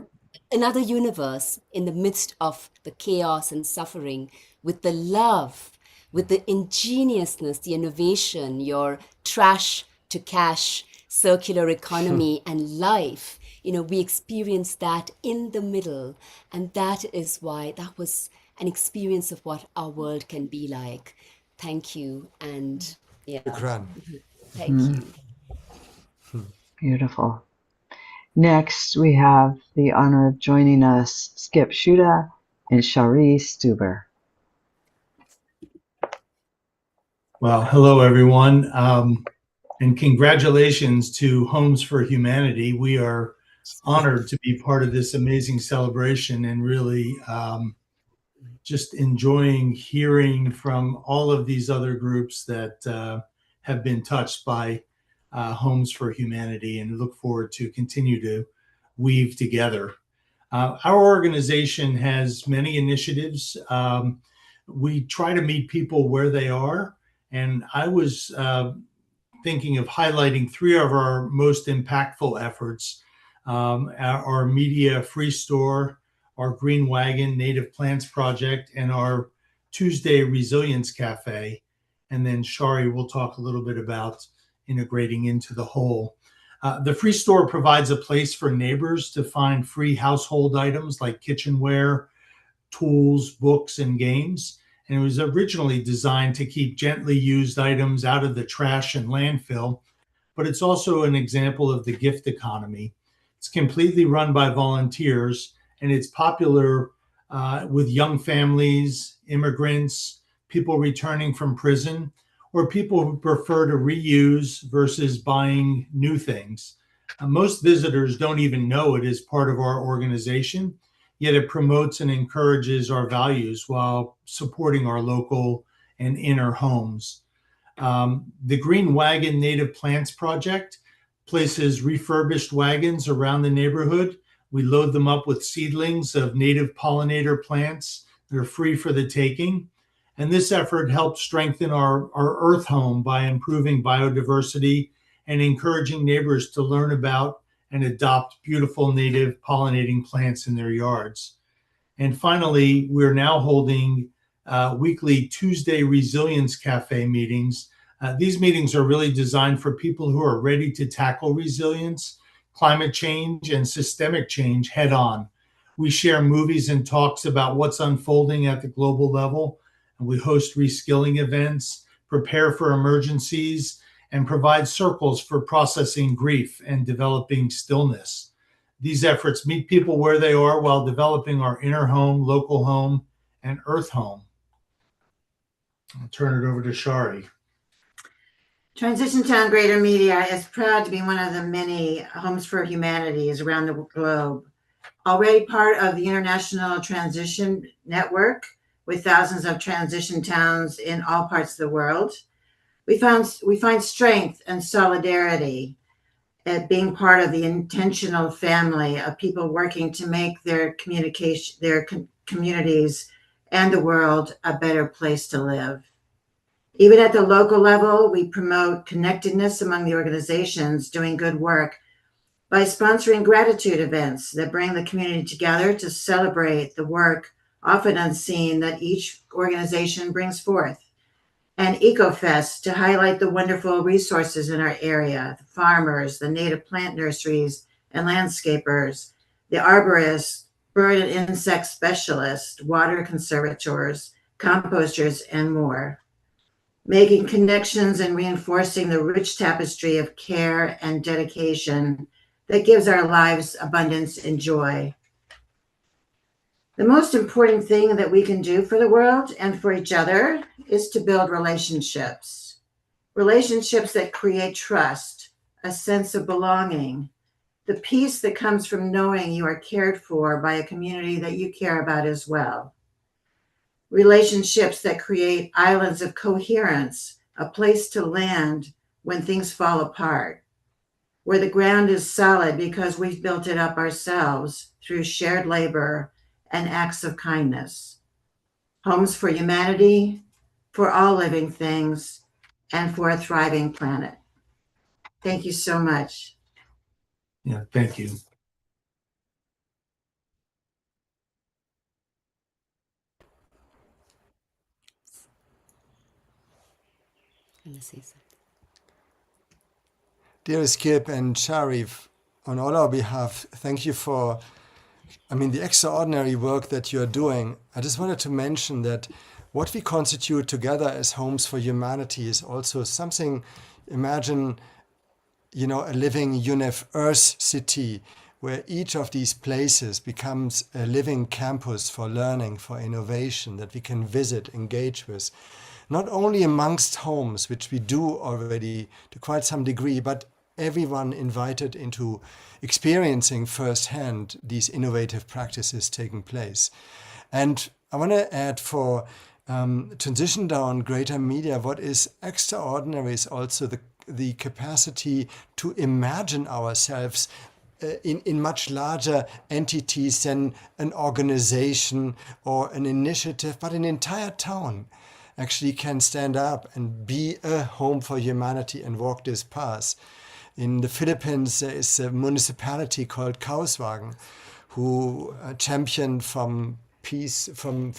another universe in the midst of the chaos and suffering, with the love, with the ingeniousness, the innovation, your trash to cash circular economy and life. We experience that in the middle. And that is why that was an experience of what our world can be like. Thank you. And yeah, thank you. Beautiful. Next, we have the honor of joining us, Skip Shuda and Shari Stuber. Well, hello, everyone. And congratulations to Homes for Humanity. We are honored to be part of this amazing celebration, and really just enjoying hearing from all of these other groups that have been touched by Homes for Humanity, and look forward to continue to weave together. Our organization has many initiatives. We try to meet people where they are, and I was thinking of highlighting three of our most impactful efforts: our Media Free Store, our Green Wagon Native Plants Project, and our Tuesday Resilience Cafe. And then Shari will talk a little bit about integrating into the whole. The Free Store provides a place for neighbors to find free household items like kitchenware, tools, books, and games. And it was originally designed to keep gently used items out of the trash and landfill, but it's also an example of the gift economy. It's completely run by volunteers, and it's popular with young families, immigrants, people returning from prison, or people who prefer to reuse versus buying new things. Most visitors don't even know it is part of our organization, yet it promotes and encourages our values while supporting our local and inner homes. The Green Wagon Native Plants Project places refurbished wagons around the neighborhood. We load them up with seedlings of native pollinator plants that are free for the taking. And this effort helps strengthen our earth home by improving biodiversity and encouraging neighbors to learn about and adopt beautiful native pollinating plants in their yards. And finally, we're now holding weekly Tuesday Resilience Cafe meetings. These meetings are really designed for people who are ready to tackle resilience, climate change, and systemic change head on. We share movies and talks about what's unfolding at the global level, and we host reskilling events, prepare for emergencies, and provide circles for processing grief and developing stillness. These efforts meet people where they are while developing our inner home, local home, and earth home. I'll turn it over to Shari. Transition Town Greater Media is proud to be one of the many homes for humanities around the globe. Already part of the International Transition Network with thousands of transition towns in all parts of the world, we find strength and solidarity at being part of the intentional family of people working to make their communities and the world a better place to live. Even at the local level, we promote connectedness among the organizations doing good work by sponsoring gratitude events that bring the community together to celebrate the work, often unseen, that each organization brings forth. And EcoFest to highlight the wonderful resources in our area, the farmers, the native plant nurseries and landscapers, the arborists, bird and insect specialists, water conservators, composters, and more. Making connections and reinforcing the rich tapestry of care and dedication that gives our lives abundance and joy. The most important thing that we can do for the world and for each other is to build relationships. Relationships that create trust, a sense of belonging, the peace that comes from knowing you are cared for by a community that you care about as well. Relationships that create islands of coherence, a place to land when things fall apart, where the ground is solid because we've built it up ourselves through shared labor and acts of kindness. Homes for humanity, for all living things, and for a thriving planet. Thank you so much. Yeah, thank you. Dearest Kip and Sharif, on all our behalf, thank you for, the extraordinary work that you're doing. I just wanted to mention that what we constitute together as Homes for Humanity is also something, imagine, a living Earth city where each of these places becomes a living campus for learning, for innovation that we can visit, engage with. Not only amongst homes, which we do already to quite some degree, but everyone invited into experiencing firsthand these innovative practices taking place. And I want to add for Transition Down Greater Media, what is extraordinary is also the capacity to imagine ourselves in much larger entities than an organization or an initiative, but an entire town actually can stand up and be a home for humanity and walk this path. In the Philippines, there is a municipality called Kauswagen who championed from peace, from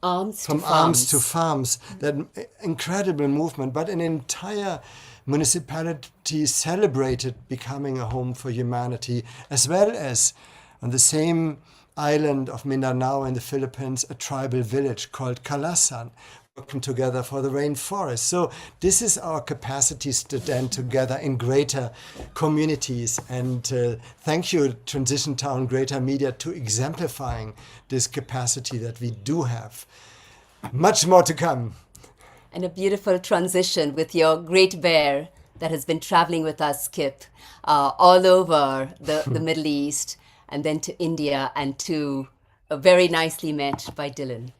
arms to farms, that incredible movement. But an entire municipality celebrated becoming a home for humanity, as well as on the same island of Mindanao in the Philippines, a tribal village called Kalasan, working together for the rainforest. So this is our capacity to stand together in greater communities. And thank you, Transition Town Greater Media, to exemplifying this capacity that we do have. Much more to come. And a beautiful transition with your great bear that has been traveling with us, Kip, all over the Middle East, and then to India, and to very nicely met by Dylan.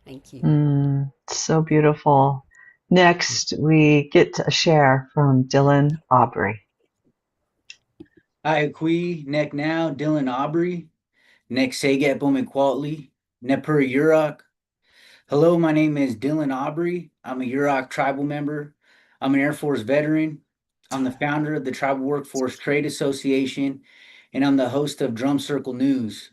Thank you. So beautiful. Next, we get a share from Dylan Aubrey. Hi, Kui, Nek Now, Dylan Aubrey, Nek Saget Bomiquatli, Nepur Yurok. Hello, my name is Dylan Aubrey. I'm a Yurok tribal member. I'm an Air Force veteran. I'm the founder of the Tribal Workforce Trade Association, and I'm the host of Drum Circle News.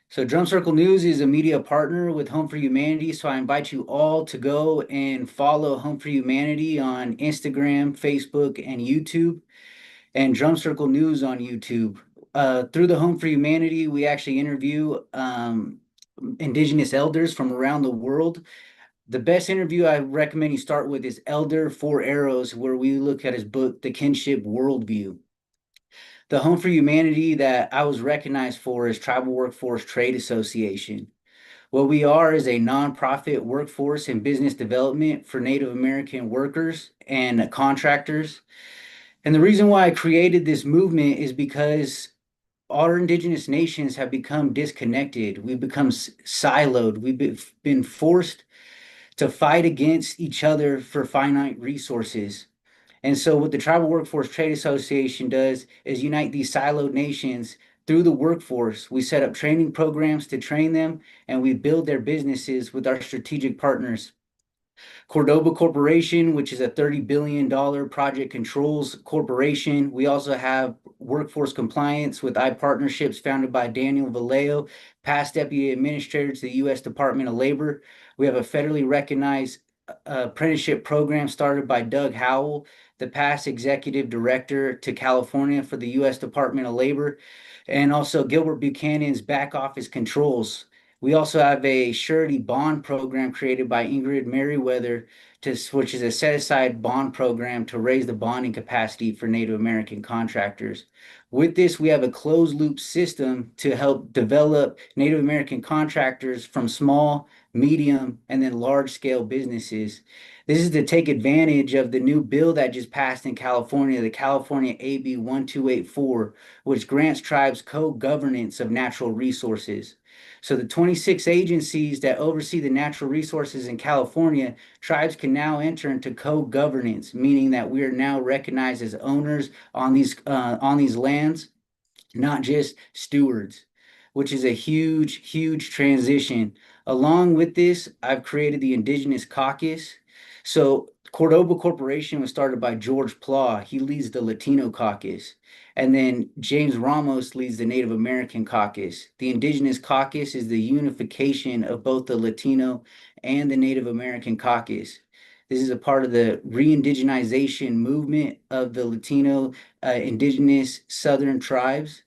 So Drum Circle News is a media partner with Home for Humanity, so I invite you all to go and follow Home for Humanity on Instagram, Facebook, and YouTube, and Drum Circle News on YouTube. Through the Home for Humanity, we actually interview Indigenous elders from around the world. The best interview I recommend you start with is Elder Four Arrows, where we look at his book, The Kinship Worldview. The Home for Humanity that I was recognized for is Tribal Workforce Trade Association. What we are is a nonprofit workforce and business development for Native American workers and contractors. And the reason why I created this movement is because our indigenous nations have become disconnected. We've become siloed. We've been forced to fight against each other for finite resources. And so, what the Tribal Workforce Trade Association does is unite these siloed nations through the workforce. We set up training programs to train them, and we build their businesses with our strategic partners. Cordoba Corporation, which is a $30 billion project controls corporation. We also have workforce compliance with iPartnerships founded by Daniel Vallejo, past Deputy Administrator to the U.S. Department of Labor. We have a federally recognized apprenticeship program started by Doug Howell, the past Executive Director to California for the U.S. Department of Labor, and also Gilbert Buchanan's back office controls. We also have a surety bond program created by Ingrid Merriweather, which is a set-aside bond program to raise the bonding capacity for Native American contractors. With this, we have a closed-loop system to help develop Native American contractors from small, medium, and then large-scale businesses. This is to take advantage of the new bill that just passed in California, the California AB 1284, which grants tribes co-governance of natural resources. So the 26 agencies that oversee the natural resources in California, tribes can now enter into co-governance, meaning that we are now recognized as owners on these lands, not just stewards, which is a huge, huge transition. Along with this, I've created the Indigenous Caucus. So Cordoba Corporation was started by George Plough. He leads the Latino Caucus. And then James Ramos leads the Native American Caucus. The Indigenous Caucus is the unification of both the Latino and the Native American Caucus. This is a part of the re-indigenization movement of the Latino indigenous Southern tribes.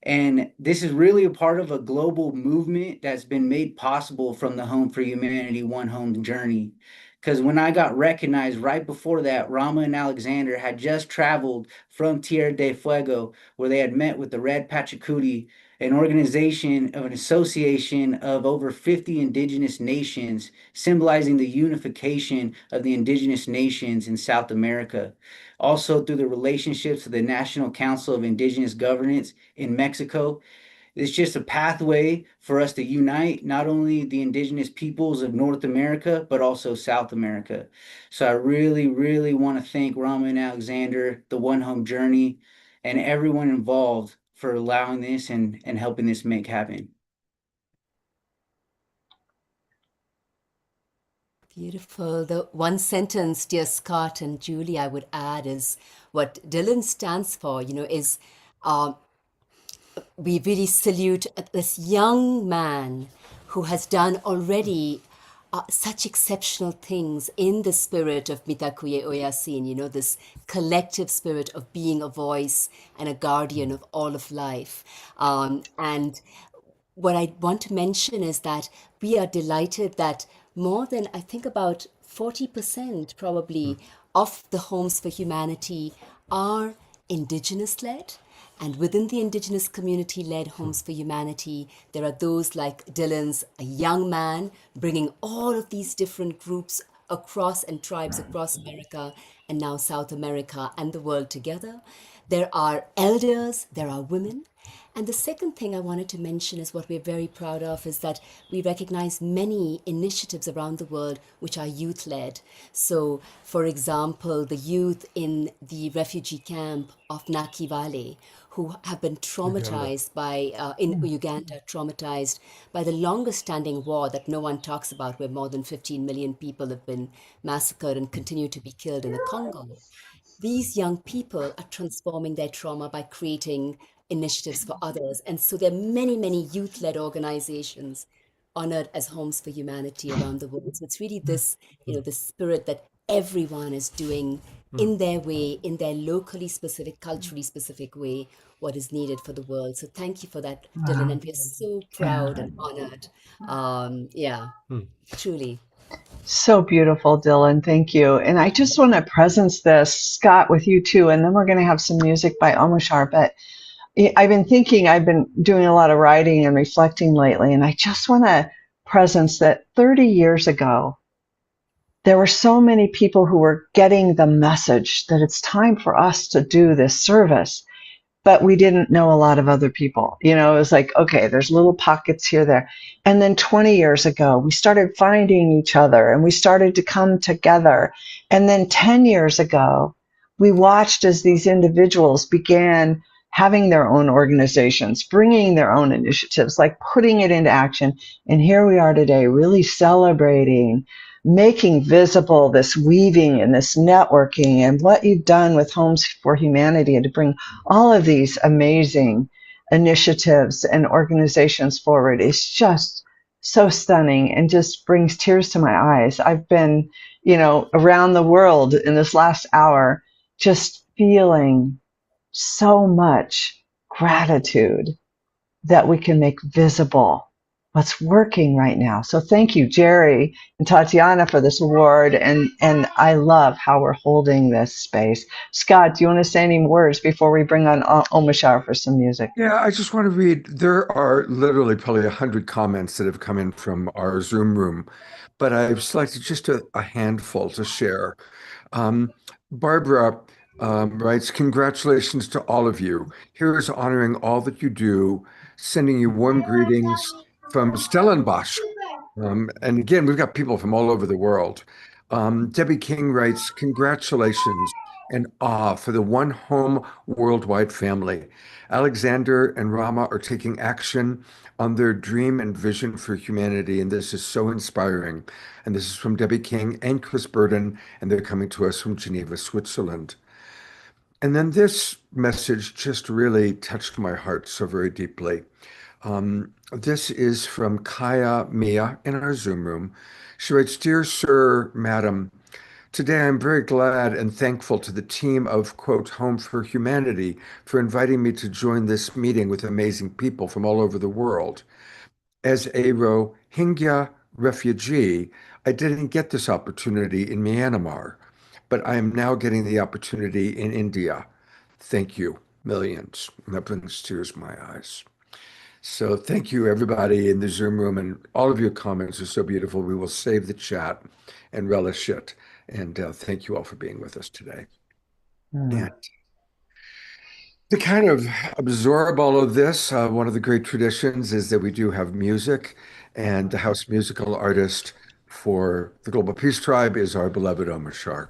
And this is really a part of a global movement that's been made possible from the Home for Humanity One Home journey. Because when I got recognized right before that, Rama and Alexander had just traveled from Tierra del Fuego, where they had met with the Red Pachacuti, an organization of an association of over 50 indigenous nations, symbolizing the unification of the indigenous nations in South America. Also, through the relationships of the National Council of Indigenous Governance in Mexico, it's just a pathway for us to unite not only the indigenous peoples of North America, but also South America. So I really, really want to thank Rama and Alexander, the One Home Journey, and everyone involved for allowing this and helping this make happen. Beautiful. The one sentence, dear Scott and Julie, I would add is what Dylan stands for, is we really salute this young man who has done already such exceptional things in the spirit of Mitakuye Oyasin, this collective spirit of being a voice and a guardian of all of life. And what I want to mention is that we are delighted that more than, I think, about 40% probably of the Homes for Humanity are Indigenous led. And within the Indigenous community led Homes for Humanity, there are those like Dylan's, a young man, bringing all of these different groups across and tribes across America and now South America and the world together. There are elders, there are women. And the second thing I wanted to mention is what we're very proud of is that we recognize many initiatives around the world which are youth-led. So, for example, the youth in the refugee camp of Nakivale, who have been traumatized in Uganda, traumatized by the longest standing war that no one talks about, where more than 15 million people have been massacred and continue to be killed in the Congo. These young people are transforming their trauma by creating initiatives for others. And so there are many, many youth-led organizations honored as Homes for Humanity around the world. So it's really this, the spirit that everyone is doing in their way, in their locally specific, culturally specific way, what is needed for the world. So thank you for that, Dylan. And we're so proud and honored. Truly. So beautiful, Dylan. Thank you. And I just want to presence this, Scott, with you too. And then we're going to have some music by Omoshar. But I've been doing a lot of writing and reflecting lately. And I just want to presence that 30 years ago, there were so many people who were getting the message that it's time for us to do this service, but we didn't know a lot of other people. You know, it was like, okay, there's little pockets here, there. And then 20 years ago, we started finding each other and we started to come together. And then 10 years ago, we watched as these individuals began having their own organizations, bringing their own initiatives, like putting it into action. And here we are today, really celebrating, making visible this weaving and this networking and what you've done with Homes for Humanity, and to bring all of these amazing initiatives and organizations forward is just so stunning and just brings tears to my eyes. I've been, around the world in this last hour, just feeling so much gratitude that we can make visible what's working right now. So thank you, Jerry and Tatiana, for this award. And I love how we're holding this space. Scott, do you want to say any words before we bring on Omashar for some music? Yeah, I just want to read. There are literally probably 100 comments that have come in from our Zoom room, but I've selected just a handful to share. Barbara writes, congratulations to all of you. Here is honoring all that you do, sending you warm greetings from Stellenbosch. And again, we've got people from all over the world. Debbie King writes, congratulations and awe for the One Home worldwide family. Alexander and Rama are taking action on their dream and vision for humanity, and this is so inspiring. And this is from Debbie King and Chris Burden, and they're coming to us from Geneva, Switzerland. And then this message just really touched my heart so very deeply. This is from Kaya Mia in our Zoom room. She writes, Dear Sir, Madam, today I'm very glad and thankful to the team of, quote, Home for Humanity for inviting me to join this meeting with amazing people from all over the world. As a Rohingya refugee, I didn't get this opportunity in Myanmar, but I am now getting the opportunity in India. Thank you, millions. And that brings tears to my eyes. So thank you, everybody in the Zoom room, and all of your comments are so beautiful. We will save the chat and relish it. And thank you all for being with us today. And to kind of absorb all of this, one of the great traditions is that we do have music, and the house musical artist for the Global Peace Tribe is our beloved Omashar.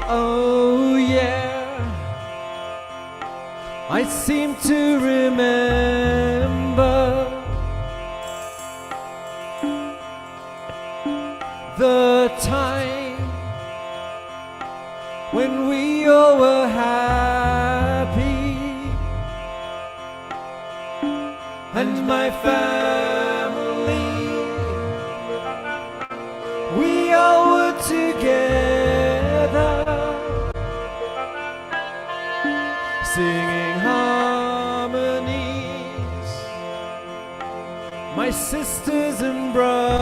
Oh yeah, I seem to remember the time when we all were happy and my family, we all were together singing harmonies, my sisters and brothers.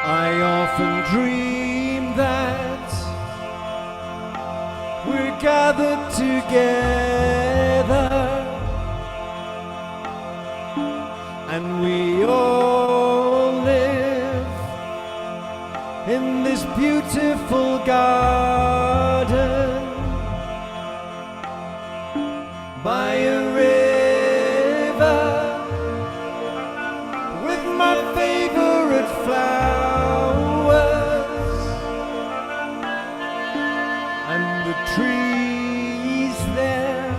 I often dream that and we all live in this beautiful garden by a river with my favorite flowers and the trees there.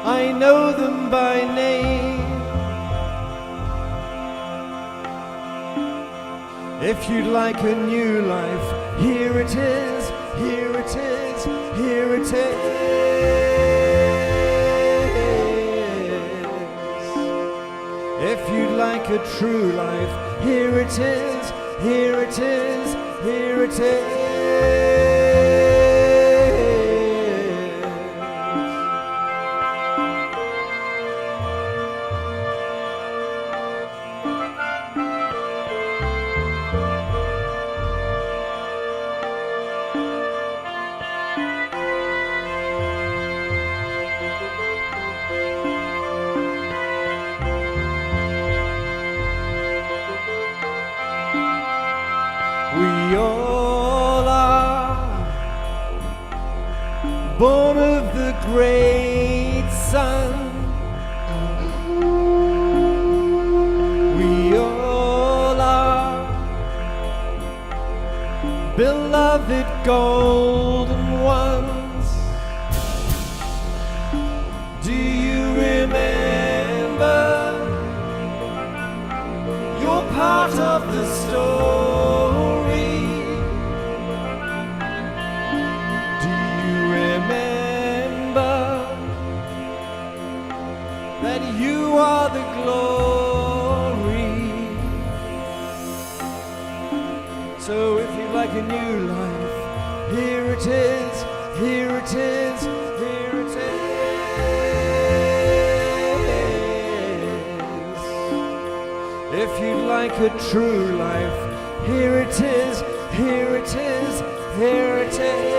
I know them by name. If you'd like a new life, here it is, here it is, here it is. If you'd like a true life, here it is, here it is, here it is. We all are born of the great sun. We all are beloved golden ones. Do you remember? You're part of the story. Do you remember that you are the glory? So if you'd like a new life, here it is, here it is, here it is. If you'd like a true life, here it is, here it is, here it is.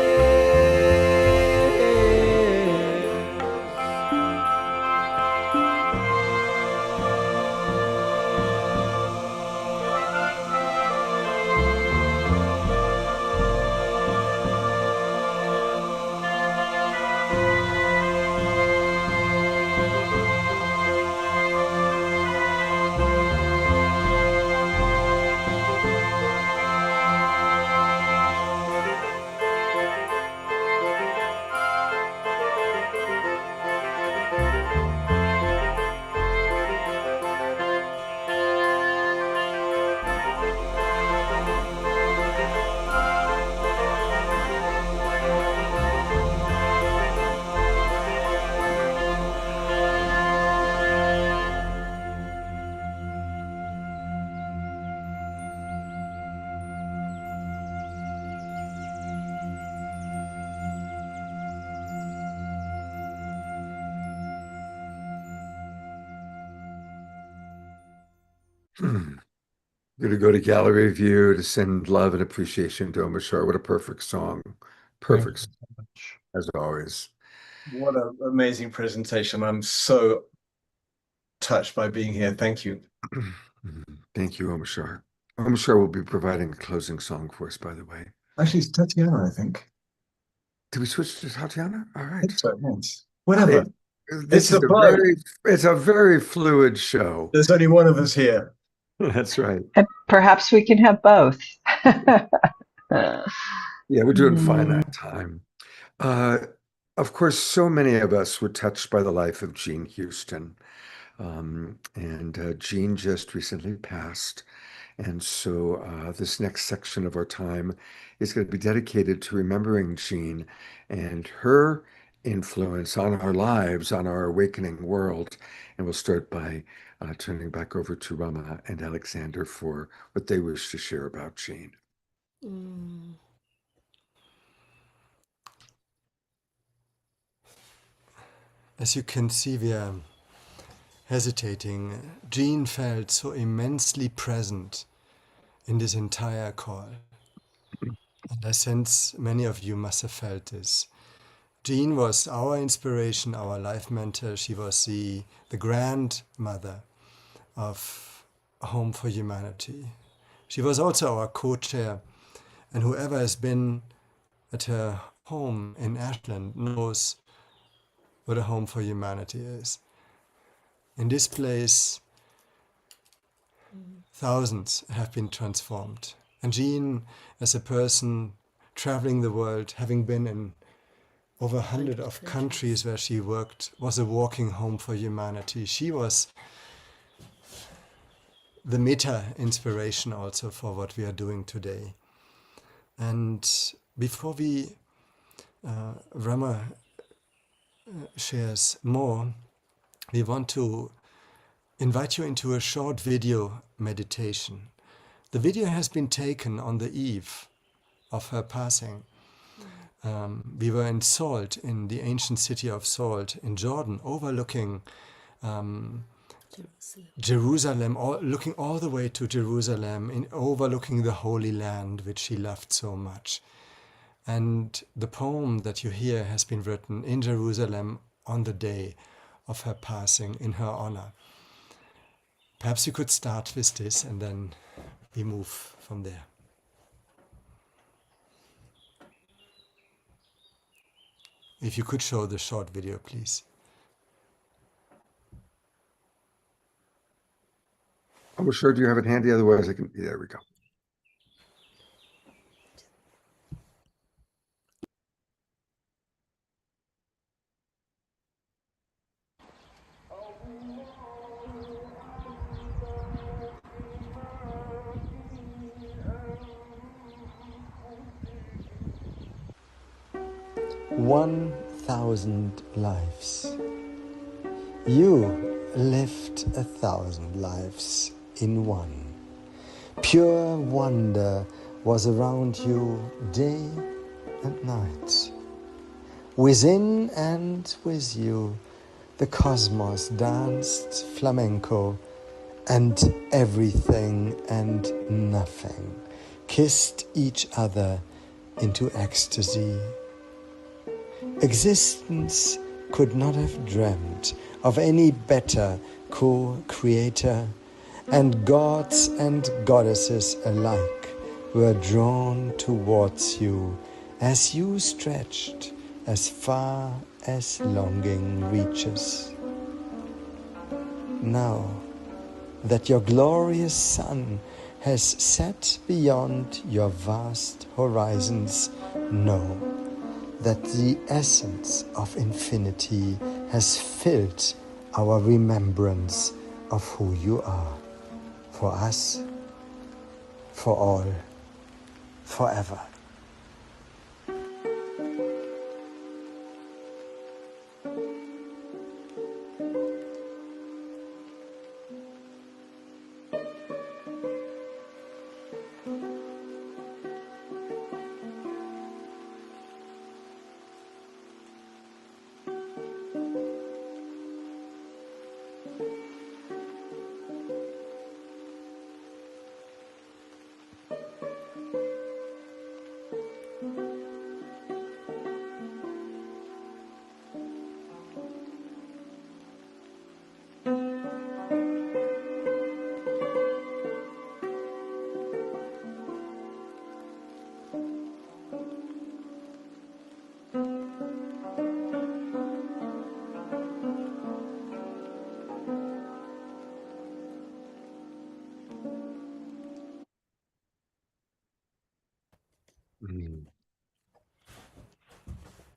Going to go to Gallery View to send love and appreciation to Omashar. What a perfect song. Perfect song, as always. What an amazing presentation. I'm so touched by being here. Thank you. Thank you, Omashar. Omashar will be providing a closing song for us, by the way. Actually, it's Tatiana, I think. Did we switch to Tatiana? All right. I think so, yes. Whatever. This is it's a very fluid show. There's only one of us here. That's right. And perhaps we can have both. Yeah, we're doing finite time. Of course, so many of us were touched by the life of Jean Houston. And Jean just recently passed. And so this next section of our time is going to be dedicated to remembering Jean and her influence on our lives, on our awakening world. And we'll start by turning back over to Rama and Alexander for what they wish to share about Jean. As you can see, we are hesitating. Jean felt so immensely present in this entire call. And I sense many of you must have felt this. Jean was our inspiration, our life mentor. She was the grandmother of Home for Humanity. She was also our co-chair, and whoever has been at her home in Ashland knows what a Home for Humanity is. In this place, thousands have been transformed. And Jean, as a person traveling the world, having been in over 100 of countries where she worked, was a walking Home for Humanity. She was the meta inspiration also for what we are doing today. And before Rama shares more, we want to invite you into a short video meditation. The video has been taken on the eve of her passing. We were in Salt, in the ancient city of Salt in Jordan, overlooking Jerusalem, looking all the way to Jerusalem, overlooking the Holy Land, which she loved so much. And the poem that you hear has been written in Jerusalem on the day of her passing in her honor. Perhaps you could start with this and then we move from there. If you could show the short video, please. I'm sure, do you have it handy? Otherwise I can, there we go. One 1,000 lives. You lived 1,000 lives in one. Pure wonder was around you day and night. Within and with you, the cosmos danced flamenco, and everything and nothing kissed each other into ecstasy. Existence could not have dreamt of any better co-creator, and gods and goddesses alike were drawn towards you as you stretched as far as longing reaches. Now that your glorious sun has set beyond your vast horizons, know that the essence of infinity has filled our remembrance of who you are, for us, for all, forever.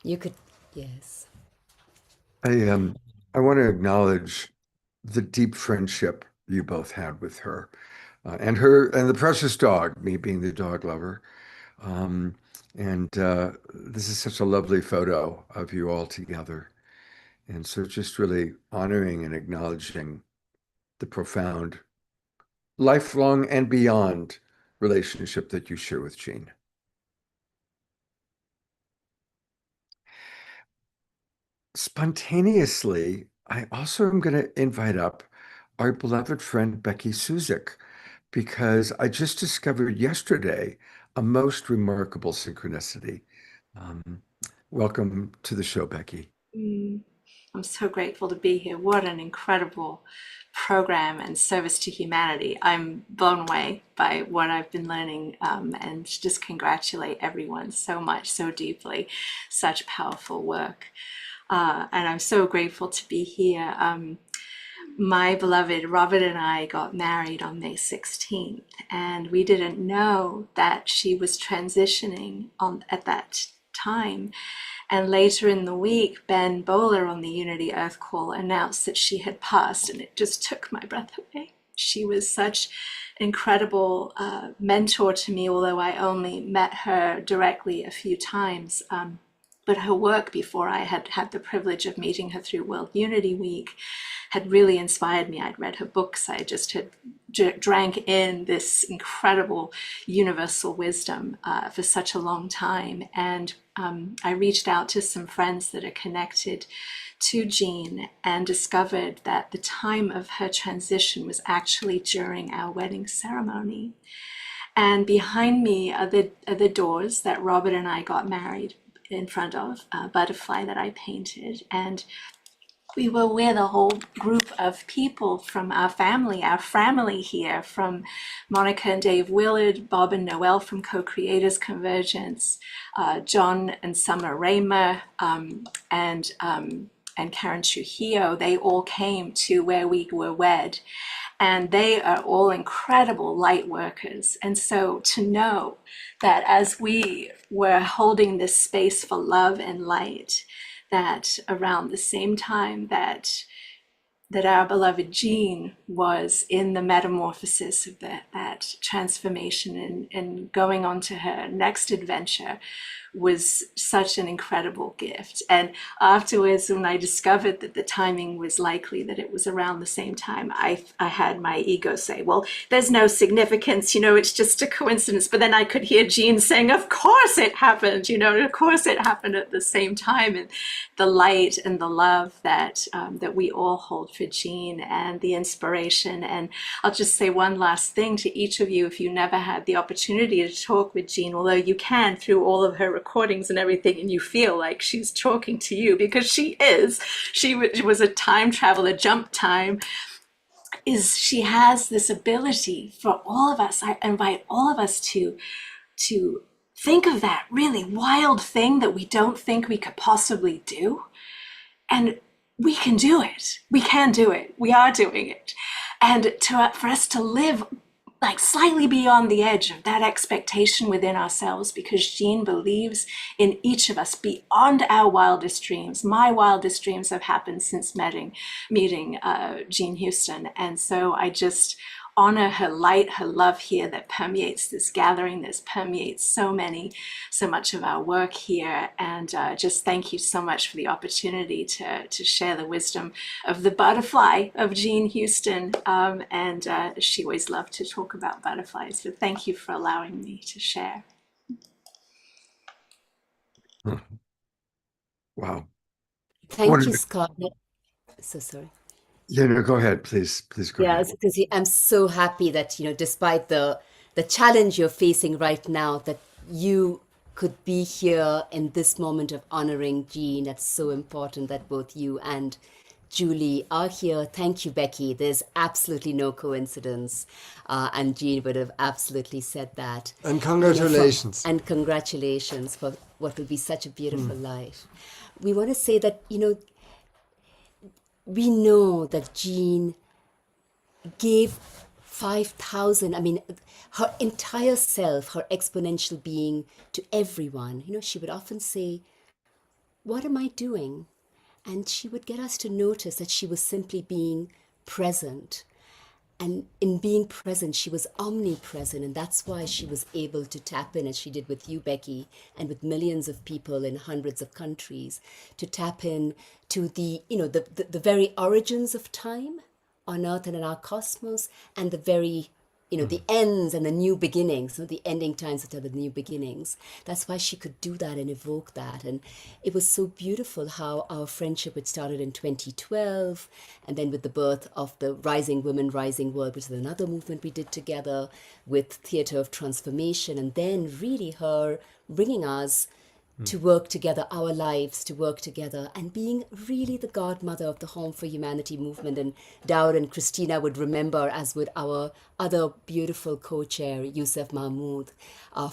You could, yes. I want to acknowledge the deep friendship you both had with her, and the precious dog, me being the dog lover. This is such a lovely photo of you all together. And so just really honoring and acknowledging the profound, lifelong and beyond relationship that you share with Jean. Spontaneously, I also am going to invite up our beloved friend Becky Suzik, because I just discovered yesterday a most remarkable synchronicity. Welcome to the show, Becky. I'm so grateful to be here. What an incredible program and service to humanity. I'm blown away by what I've been learning, and just congratulate everyone so much, so deeply. Such powerful work. And I'm so grateful to be here. My beloved Robert and I got married on May 16th, and we didn't know that she was transitioning at that time. And later in the week, Ben Bowler on the Unity Earth Call announced that she had passed, and it just took my breath away. She was such an incredible mentor to me, although I only met her directly a few times. But her work before I had had the privilege of meeting her through World Unity Week had really inspired me. I'd read her books. I just had drank in this incredible universal wisdom for such a long time. And I reached out to some friends that are connected to Jean and discovered that the time of her transition was actually during our wedding ceremony. And behind me are the doors that Robert and I got married in front of, a butterfly that I painted. And we were with a whole group of people from our family here, from Monica and Dave Willard, Bob and Noel from Co-Creators Convergence, John and Summer Raymer, and Karen Trujillo. They all came to where we were wed. And they are all incredible light workers. And so to know that as we were holding this space for love and light, that around the same time that our beloved Jean was in the metamorphosis of that transformation and going on to her next adventure was such an incredible gift. And afterwards, when I discovered that the timing was likely that it was around the same time, I had my ego say, well, there's no significance, it's just a coincidence. But then I could hear Jean saying, of course it happened, of course it happened at the same time. And the light and the love that we all hold for Jean and the inspiration. And I'll just say one last thing to each of you. If you never had the opportunity to talk with Jean, although you can through all of her recordings and everything, and you feel like she's talking to you because she was a time traveler, jump time, she has this ability for all of us. I invite all of us to think of that really wild thing that we don't think we could possibly do. And we can do it. We can do it. We are doing it. And for us to live like slightly beyond the edge of that expectation within ourselves, because Jean believes in each of us beyond our wildest dreams. My wildest dreams have happened since meeting Jean Houston. And so I just honor her light, her love here that permeates this gathering, that permeates so much of our work here. And just thank you so much for the opportunity to share the wisdom of the butterfly of Jean Houston. And she always loved to talk about butterflies. So thank you for allowing me to share. Wow. Thank you, Scott. So sorry. Yeah, no, go ahead, please go ahead. Because I'm so happy that, despite the challenge you're facing right now, that you could be here in this moment of honoring Jean. That's so important that both you and Julie are here. Thank you, Becky. There's absolutely no coincidence. And Jean would have absolutely said that. And congratulations. And congratulations for what will be such a beautiful life. We want to say that, we know that Jean gave 5,000, her entire self, her exponential being to everyone. She would often say, what am I doing? And she would get us to notice that she was simply being present. And in being present, she was omnipresent. And that's why she was able to tap in, as she did with you, Becky, and with millions of people in hundreds of countries, to tap in to the very origins of time on Earth and in our cosmos, and the very, the ends and the new beginnings, the ending times that are the new beginnings. That's why she could do that and evoke that. And it was so beautiful how our friendship had started in 2012, and then with the birth of the Rising Women, Rising World, which is another movement we did together with Theatre of Transformation, and then really her bringing us to work together, our lives to work together, and being really the godmother of the Home for Humanity movement. And Dowd and Christina would remember, as would our other beautiful co-chair, Youssef Mahmoud,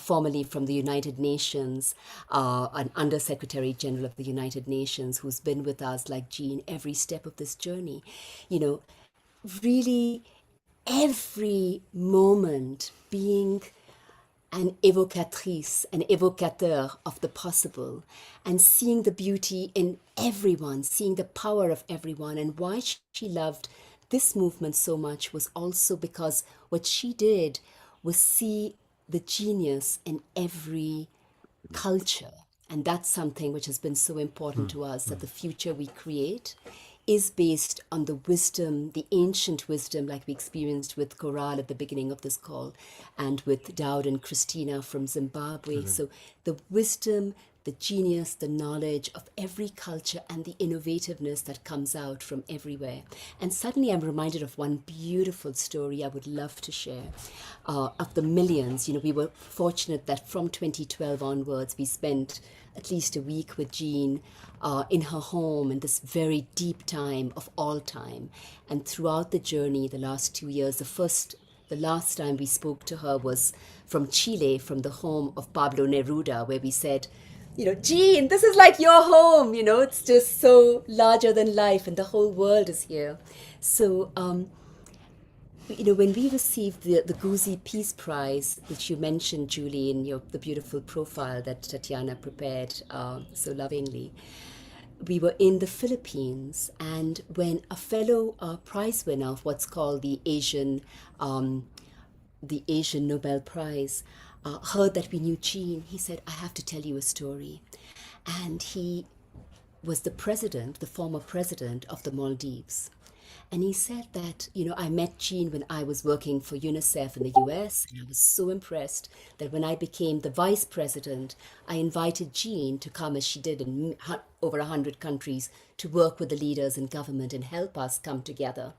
formerly from the United Nations, an Undersecretary General of the United Nations, who's been with us like Jean every step of this journey. You know, really every moment being an evocatrice, an evocateur of the possible, and seeing the beauty in everyone, seeing the power of everyone. And why she loved this movement so much was also because what she did was see the genius in every culture. And that's something which has been so important to us, that the future we create is based on the wisdom, the ancient wisdom, like we experienced with Krull at the beginning of this call, and with Dowd and Christina from Zimbabwe. So the wisdom, the genius, the knowledge of every culture, and the innovativeness that comes out from everywhere. And suddenly I'm reminded of one beautiful story I would love to share, of the millions. You know, we were fortunate that from 2012 onwards, we spent at least a week with Jean in her home in this very deep time of all time. And throughout the journey, the last 2 years, the last time we spoke to her was from Chile, from the home of Pablo Neruda, where we said, you know, Jean, this is like your home, you know, it's just so larger than life and the whole world is here. So, you know, when we received the Guzi Peace Prize, which you mentioned, Julie, in the beautiful profile that Tatiana prepared so lovingly, we were in the Philippines, and when a fellow prize winner of what's called the Asian Nobel Prize heard that we knew Jean, he said, I have to tell you a story. And he was the former president of the Maldives. And he said that, you know, I met Jean when I was working for UNICEF in the US, and I was so impressed that when I became the vice president, I invited Jean to come, as she did in over 100 countries, to work with the leaders in government and help us come together.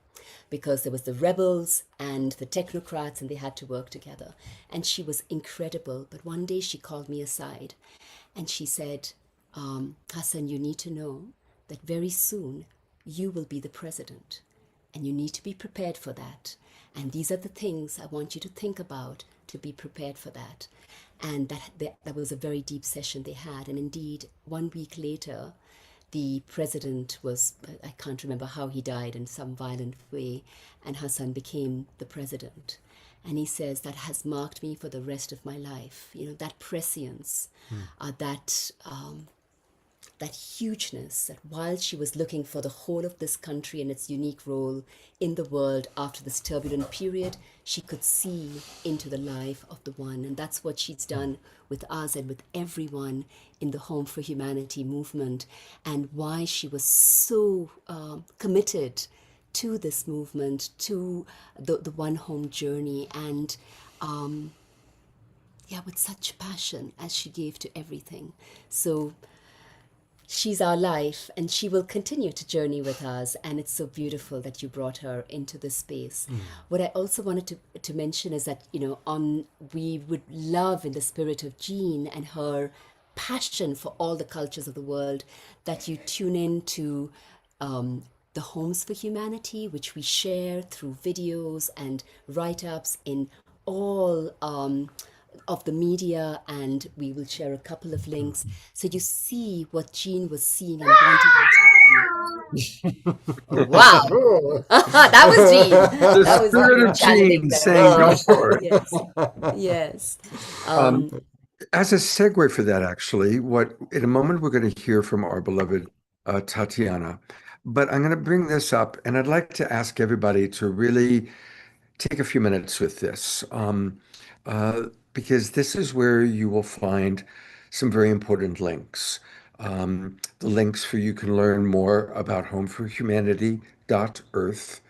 Because there was the rebels and the technocrats, and they had to work together. And she was incredible. But one day she called me aside and she said, Hassan, you need to know that very soon you will be the president. And you need to be prepared for that. And these are the things I want you to think about to be prepared for that. And that was a very deep session they had. And indeed, 1 week later, the president I can't remember how he died, in some violent way, and Hassan became the president. And he says, that has marked me for the rest of my life. You know, that prescience, that hugeness, that while she was looking for the whole of this country and its unique role in the world after this turbulent period, she could see into the life of the one. And that's what she's done with us and with everyone in the Home for Humanity movement, and why she was so committed to this movement, to the One Home journey, and with such passion as she gave to everything. So she's our life, and she will continue to journey with us, and it's so beautiful that you brought her into this space. What I also wanted to mention is that, you know, we would love, in the spirit of Jean and her passion for all the cultures of the world, that you tune in to the Homes for Humanity, which we share through videos and write-ups in all of the media, and we will share a couple of links so you see what Jean was seeing and wanting us to see. Oh, wow. That was Jean. The That was spirit of channeling Jean that. saying, go for it. Yes. As a segue for that, actually, in a moment we're going to hear from our beloved Tatiana, but I'm going to bring this up, and I'd like to ask everybody to really take a few minutes with this, because this is where you will find some very important links. The links for you can learn more about homeforhumanity.earth.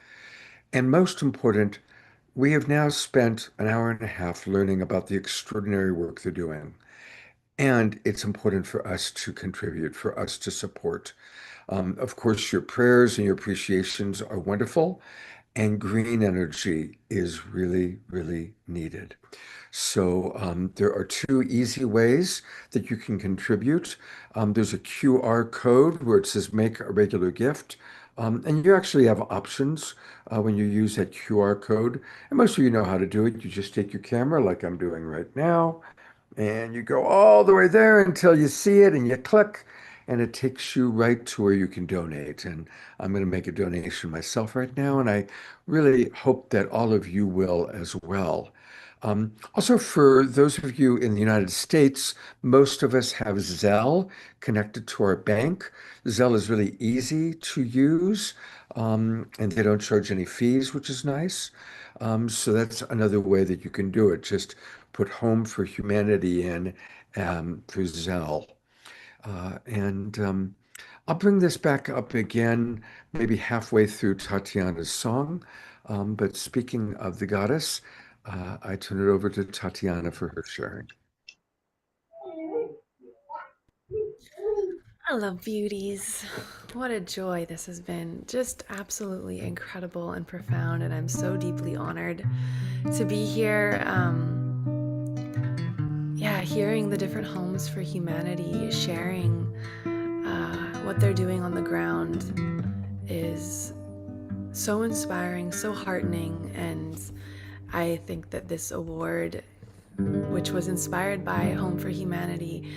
And most important, we have now spent an hour and a half learning about the extraordinary work they're doing. And it's important for us to contribute, for us to support. Of course, your prayers and your appreciations are wonderful. and green energy is really, really needed. So there are two easy ways that you can contribute. There's a QR code where it says make a regular gift. And you actually have options when you use that QR code. And most of you know how to do it. You just take your camera like I'm doing right now, and you go all the way there until you see it and you click, and it takes you right to where you can donate. And I'm going to make a donation myself right now, and I really hope that all of you will as well. Also, for those of you in the United States, most of us have Zelle connected to our bank. Zelle is really easy to use, and they don't charge any fees, which is nice. So that's another way that you can do it. Just put Home for Humanity in through Zelle. And I'll bring this back up again, maybe halfway through Tatiana's song. But speaking of the goddess, I turn it over to Tatiana for her sharing. Hello, beauties. What a joy this has been. Just absolutely incredible and profound, and I'm so deeply honored to be here. Hearing the different Homes for Humanity sharing what they're doing on the ground is so inspiring, so heartening, and I think that this award, which was inspired by Home for Humanity,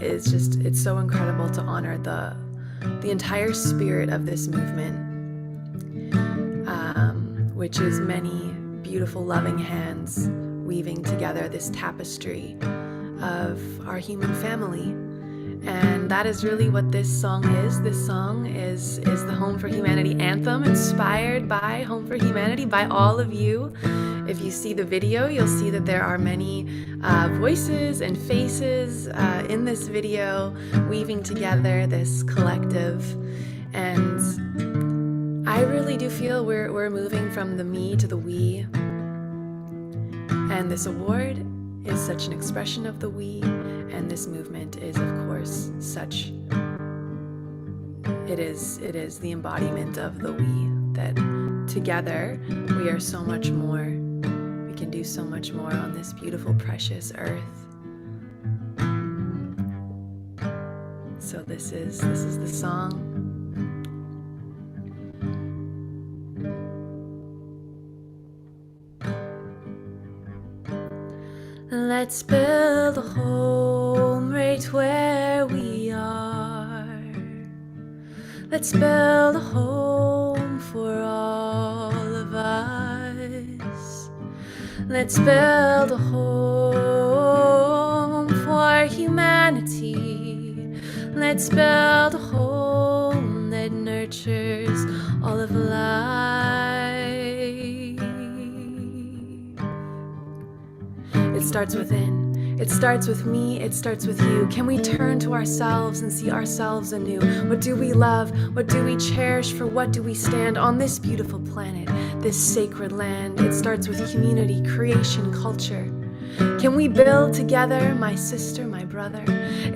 it's so incredible to honor the entire spirit of this movement, which is many beautiful, loving hands weaving together this tapestry of our human family. And that is really what this song is. This song is the Home for Humanity anthem, inspired by Home for Humanity, by all of you. If you see the video, you'll see that there are many voices and faces in this video weaving together this collective. And I really do feel we're moving from the me to the we. And this award is such an expression of the we, and this movement is, of course, it is the embodiment of the we, that together we are so much more. We can do so much more on this beautiful, precious earth. So this is the song. Let's build a home right where we are. Let's build a home for all of us. Let's build a home for humanity. Let's build a home that nurtures all of life. It starts within. It starts with me. It starts with you. Can we turn to ourselves and see ourselves anew? What do we love? What do we cherish? For what do we stand on this beautiful planet, this sacred land? It starts with community, creation, culture. Can we build together, my sister, my brother?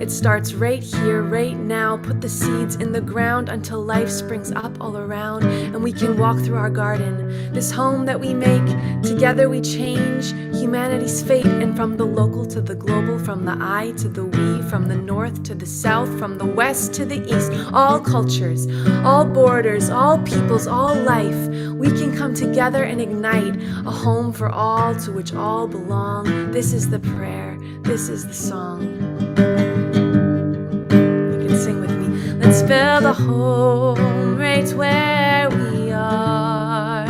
It starts right here, right now. Put the seeds in the ground until life springs up all around, and we can walk through our garden. This home that we make, together we change humanity's fate. And from the local to the global, from the I to the we, from the north to the south, from the west to the east, all cultures, all borders, all peoples, all life, we can come together and ignite a home for all to which all belong. This is the prayer. This is the song. You can sing with me. Let's build a home right where we are.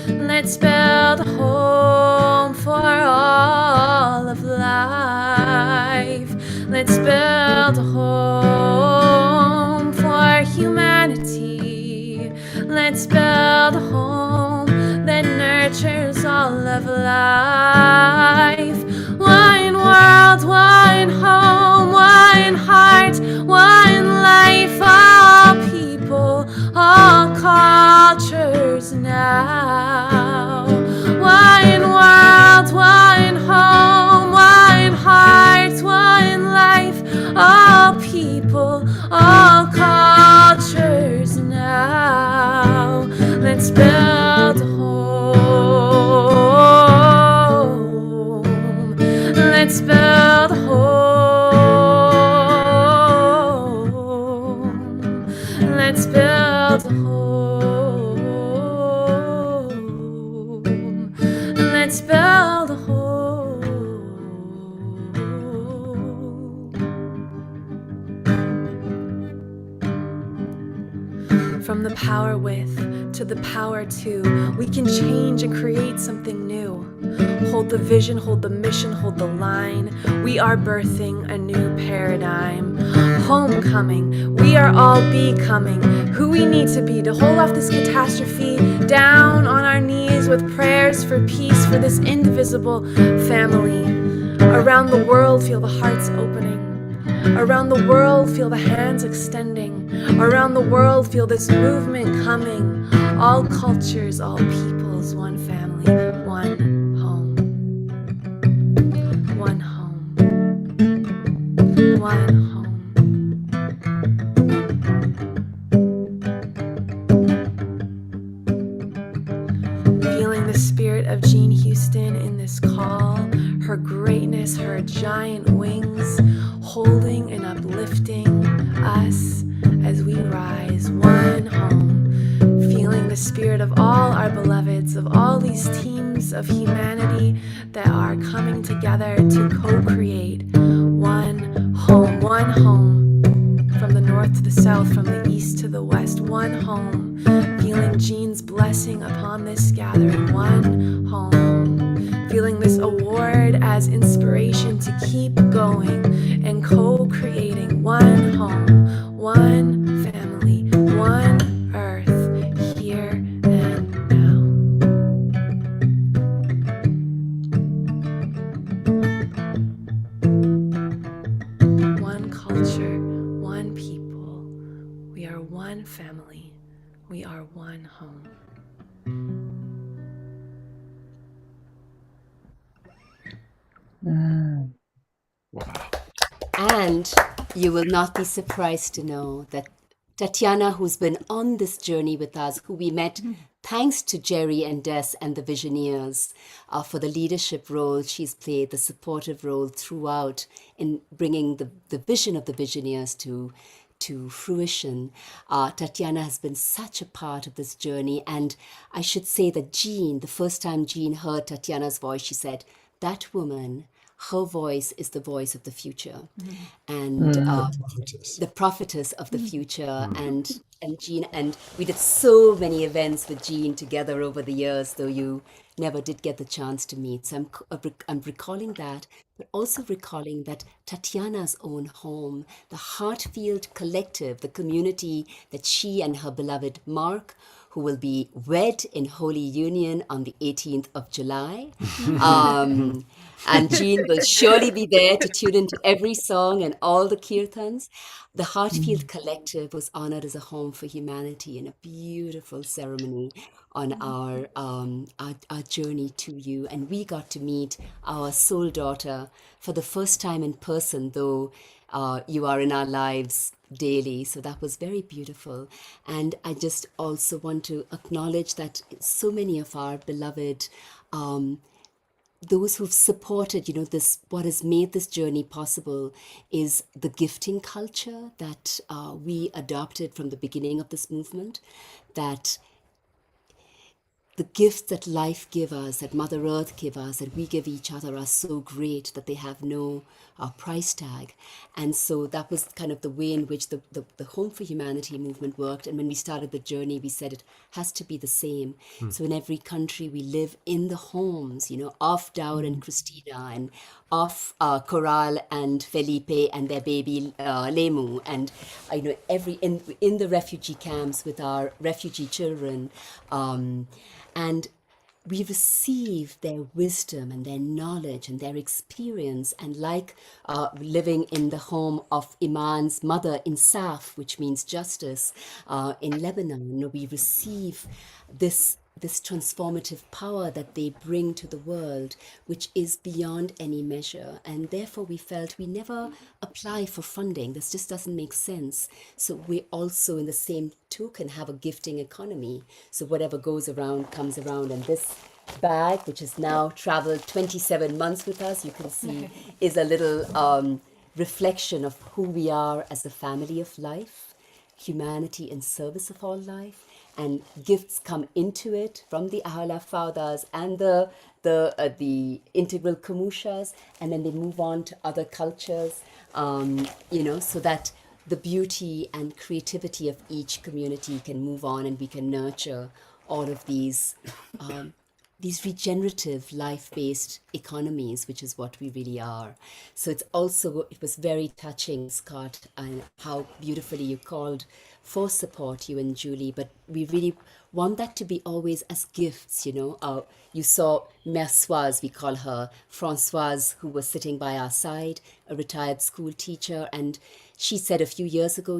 Let's build a home for all of life. Let's build a home for humanity. Let's build a home that nurtures all of life. One world, one home, one heart, one life. All people, all cultures now. One world, one home, one heart, one life. All people, all cultures now. Let's build build a home. Let's build a home. From the power with to the power to, we can change and create something new. Hold the vision, hold the mission, hold the line. We are birthing a new paradigm. Homecoming, we are all becoming who we need to be to hold off this catastrophe. Down on our knees with prayers for peace for this indivisible family. Around the world, feel the hearts opening. Around the world, feel the hands extending. Around the world, feel this movement coming. All cultures, all peoples, one family, one home. One home. One home. Feeling the spirit of Jean Houston in this call, her greatness, her giant wings, holding and uplifting us as we rise, one home. Feeling the spirit of all our beloveds, of all these teams of humanity that are coming together to co-create one home, one home. From the north to the south, from the east to the west, one home. Feeling Jean's blessing upon this gathering, one home. Feeling this award as inspiration to keep going and co-creating one home, one family, one earth, here and now. One culture, one people. We are one family. We are one home. And you will not be surprised to know that Tatiana, who's been on this journey with us, who we met thanks to Jerry and Des and the Visioneers for the leadership role she's played, the supportive role throughout in bringing the vision of the Visioneers to fruition. Tatiana has been such a part of this journey. And I should say that Jean, the first time Jean heard Tatiana's voice, she said, that woman, her voice is the voice of the future. And the prophetess of the future. And Jean, and we did so many events with Jean together over the years, though you never did get the chance to meet. So I'm recalling that, but also recalling that Tatiana's own home, the Heartfield Collective, the community that she and her beloved Mark, who will be wed in holy union on the 18th of July. And Jean will surely be there to tune into every song and all the kirtans. The Heartfield Collective was honored as a home for humanity in a beautiful ceremony on our journey to you. And we got to meet our soul daughter for the first time in person, though you are in our lives daily. So that was very beautiful. And I just also want to acknowledge that so many of our beloved those who've supported, this, what has made this journey possible is the gifting culture that we adopted from the beginning of this movement, that the gifts that life give us, that Mother Earth give us, that we give each other are so great that they have no price tag. And so that was kind of the way in which the Home for Humanity movement worked. And when we started the journey, we said it has to be the same. So in every country, we live in the homes, of Daud and Christina, and of Coral and Felipe and their baby Lemu, and every in the refugee camps with our refugee children. And we receive their wisdom and their knowledge and their experience. And like living in the home of Iman's mother in Saf, which means justice, in Lebanon, we receive this transformative power that they bring to the world, which is beyond any measure. And therefore we felt we never apply for funding. This just doesn't make sense. So we also, in the same token, have a gifting economy. So whatever goes around comes around. And this bag, which has now traveled 27 months with us, you can see, is a little reflection of who we are as a family of life, humanity in service of all life, and gifts come into it from the Ahala Fathers and the integral Kamushas, and then they move on to other cultures, so that the beauty and creativity of each community can move on, and we can nurture all of these regenerative life-based economies, which is what we really are. So it was very touching, Scott, and how beautifully you called for support, you and Julie, but we really want that to be always as gifts, you saw Mersoise, we call her, Françoise, who was sitting by our side, a retired school teacher, and she said a few years ago,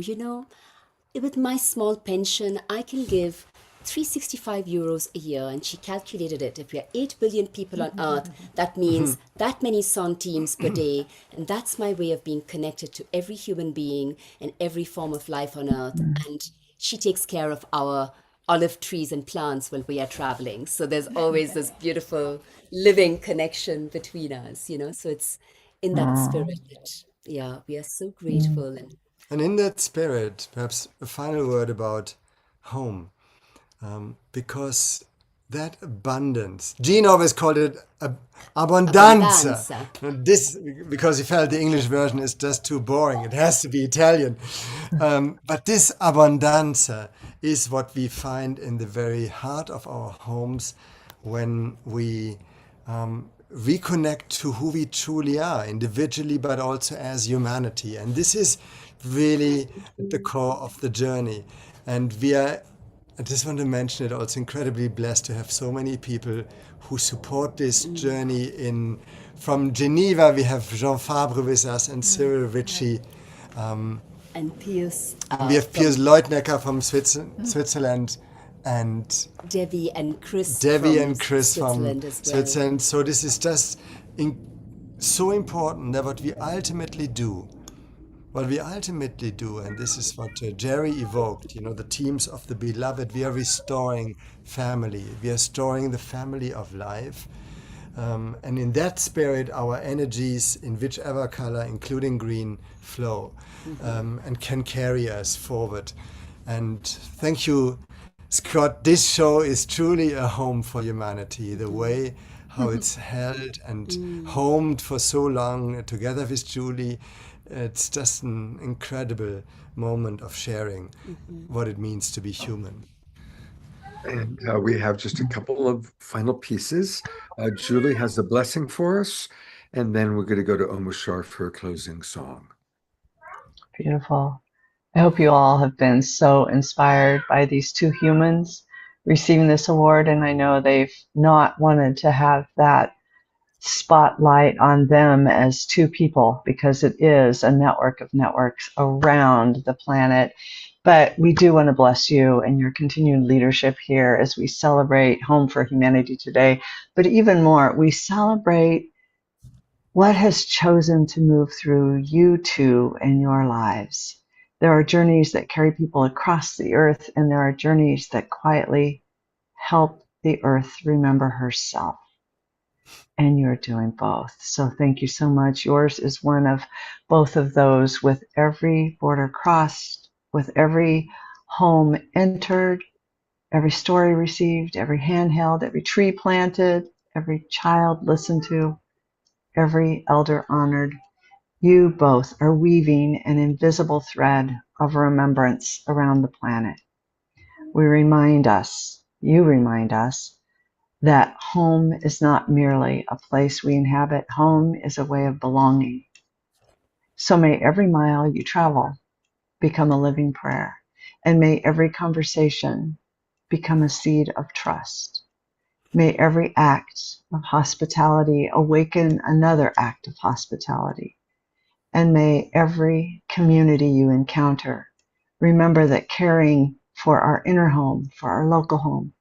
with my small pension, I can give 365 euros a year. And she calculated it. If we are 8 billion people on Earth, that means that many centimes per day. And that's my way of being connected to every human being and every form of life on Earth. And she takes care of our olive trees and plants while we are traveling. So there's always this beautiful living connection between us, So it's in that spirit that, we are so grateful. And in that spirit, perhaps a final word about home, because that abundance, Jean always called it abundanza. This, because he felt the English version is just too boring. It has to be Italian. But this abundanza is what we find in the very heart of our homes when we reconnect to who we truly are, individually, but also as humanity. And this is really the core of the journey. And we are, I just want to mention it, also incredibly blessed to have so many people who support this journey. From Geneva, we have Jean Fabre with us and Cyril Ritchie. And Piers. We have Piers Leutnecker from Switzerland. And Debbie and Chris from Switzerland as well. Switzerland. So this is just so important that what we ultimately do, and this is what Jerry evoked, the teams of the beloved, we are restoring family. We are restoring the family of life. And in that spirit, our energies in whichever color, including green, flow and can carry us forward. And thank you, Scott. This show is truly a home for humanity. The way how it's held and homed for so long together with Julie, it's just an incredible moment of sharing what it means to be human. And we have just a couple of final pieces. Julie has a blessing for us, and then we're going to go to Omoshar for a closing song. Beautiful. I hope you all have been so inspired by these two humans receiving this award, and I know they've not wanted to have that spotlight on them as two people because it is a network of networks around the planet. But we do want to bless you and your continued leadership here as we celebrate Home for Humanity today. But even more, we celebrate what has chosen to move through you two in your lives. There are journeys that carry people across the earth, and there are journeys that quietly help the earth remember herself. And you're doing both. So thank you so much. Yours is one of both of those, with every border crossed, with every home entered, every story received, every hand held, every tree planted, every child listened to, every elder honored. You both are weaving an invisible thread of remembrance around the planet. You remind us, that home is not merely a place we inhabit. Home is a way of belonging. So may every mile you travel become a living prayer, and may every conversation become a seed of trust. May every act of hospitality awaken another act of hospitality. And may every community you encounter remember that caring for our inner home, for our local home,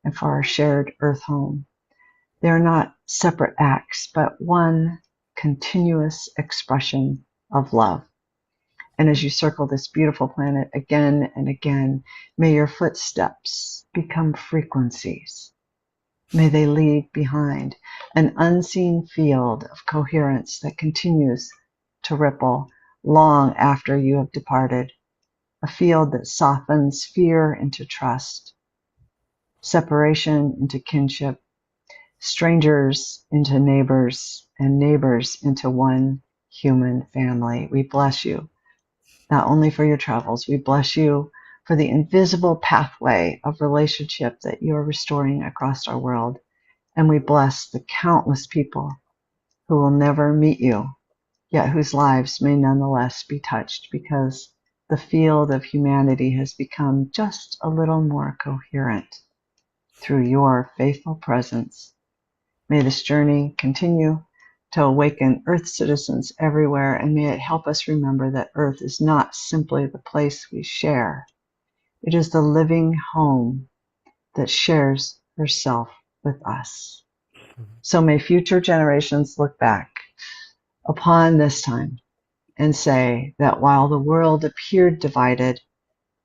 and for our shared earth home, they're not separate acts, but one continuous expression of love. And as you circle this beautiful planet again and again, may your footsteps become frequencies. May they leave behind an unseen field of coherence that continues to ripple long after you have departed. a field that softens fear into trust, separation into kinship, strangers into neighbors, and neighbors into one human family. We bless you, not only for your travels, we bless you for the invisible pathway of relationship that you are restoring across our world. And we bless the countless people who will never meet you, yet whose lives may nonetheless be touched because the field of humanity has become just a little more coherent through your faithful presence. May this journey continue to awaken Earth citizens everywhere, and may it help us remember that Earth is not simply the place we share. It is the living home that shares herself with us. So may future generations look back upon this time and say that while the world appeared divided,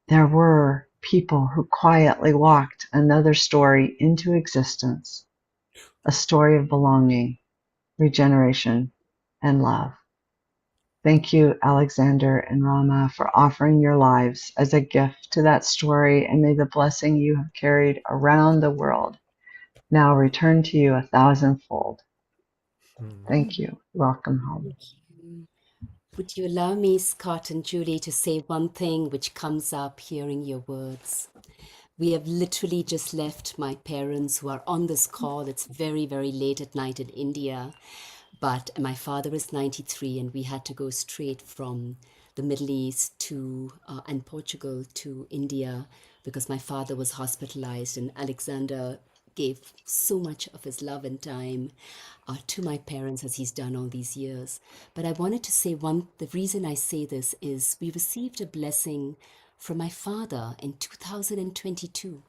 there were people who quietly walked another story into existence, a story of belonging, regeneration, and love. Thank you, Alexander and Rama, for offering your lives as a gift to that story, and may the blessing you have carried around the world now return to you 1,000-fold. Thank you. Welcome home. Thank you. Would you allow me, Scott and Julie, to say one thing which comes up hearing your words? We have literally just left my parents who are on this call. It's very, very late at night in India. But my father is 93 and we had to go straight from the Middle East to and Portugal to India because my father was hospitalized, and Alexander gave so much of his love and time to my parents as he's done all these years. But I wanted to say the reason I say this is we received a blessing from my father in 2022,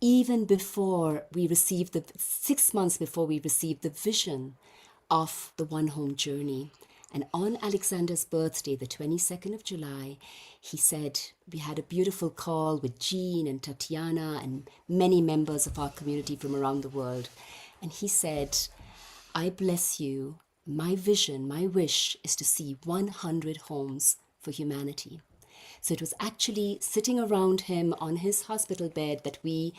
even before we received 6 months before we received the vision of the One Home Journey. And on Alexander's birthday, the 22nd of July, he said, we had a beautiful call with Jean and Tatiana and many members of our community from around the world. And he said, I bless you. My vision, my wish is to see 100 homes for humanity. So it was actually sitting around him on his hospital bed that we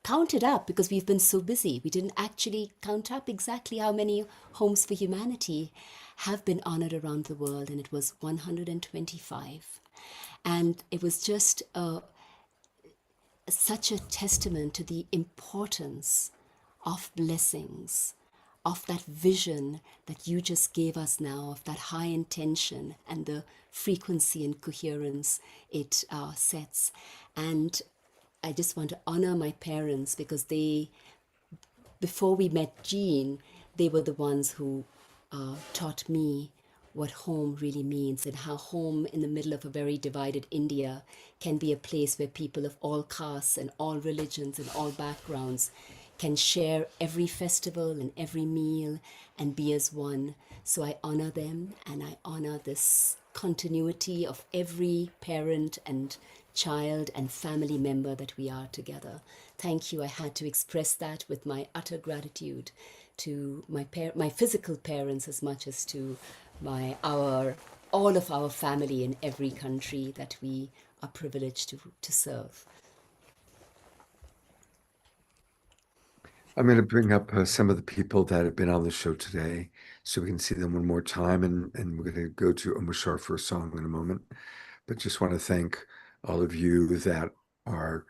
counted up, because we've been so busy. We didn't actually count up exactly how many homes for humanity have been honored around the world, and it was 125. And it was just such a testament to the importance of blessings, of that vision that you just gave us now, of that high intention and the frequency and coherence it sets. And I just want to honor my parents because before we met Jean, they were the ones who taught me what home really means, and how home in the middle of a very divided India can be a place where people of all castes and all religions and all backgrounds can share every festival and every meal and be as one. So I honor them, and I honor this continuity of every parent and child and family member that we are together. Thank you. I had to express that with my utter gratitude to my physical parents as much as to all of our family in every country that we are privileged to serve. I'm going to bring up some of the people that have been on the show today so we can see them one more time. And we're going to go to Umushar for a song in a moment. But just want to thank all of you that are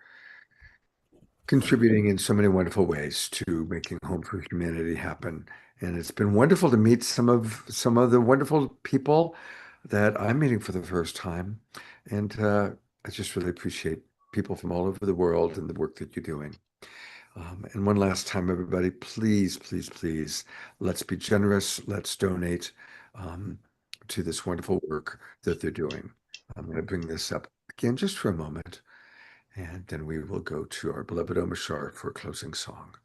contributing in so many wonderful ways to making Home for Humanity happen. And it's been wonderful to meet some of the wonderful people that I'm meeting for the first time. And I just really appreciate people from all over the world and the work that you're doing. And one last time, everybody, please, please, please, let's be generous. Let's donate to this wonderful work that they're doing. I'm going to bring this up again just for a moment, and then we will go to our beloved Omashar for a closing song.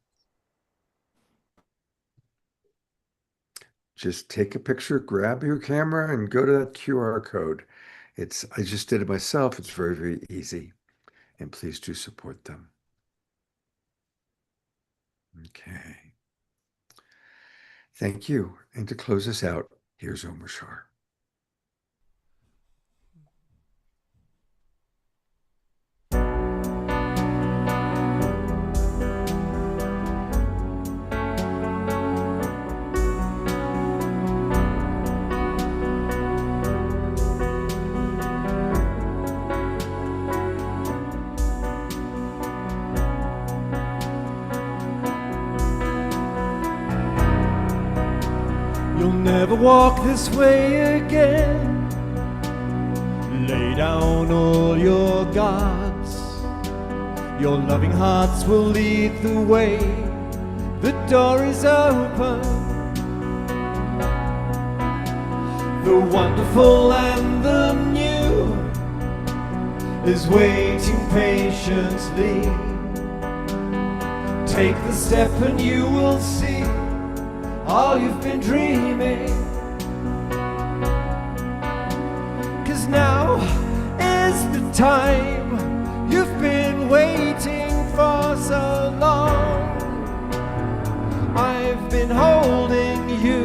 Just take a picture, grab your camera, and go to that QR code. I just did it myself. It's very, very easy. And please do support them. Okay. Thank you. And to close us out, here's Omashar. walk this way again. Lay down all your gods. Your loving hearts will lead the way. The door is open. The wonderful and the new is waiting patiently. Take the step and you will see all you've been dreaming. 'Cause now is the time you've been waiting for so long. I've been holding you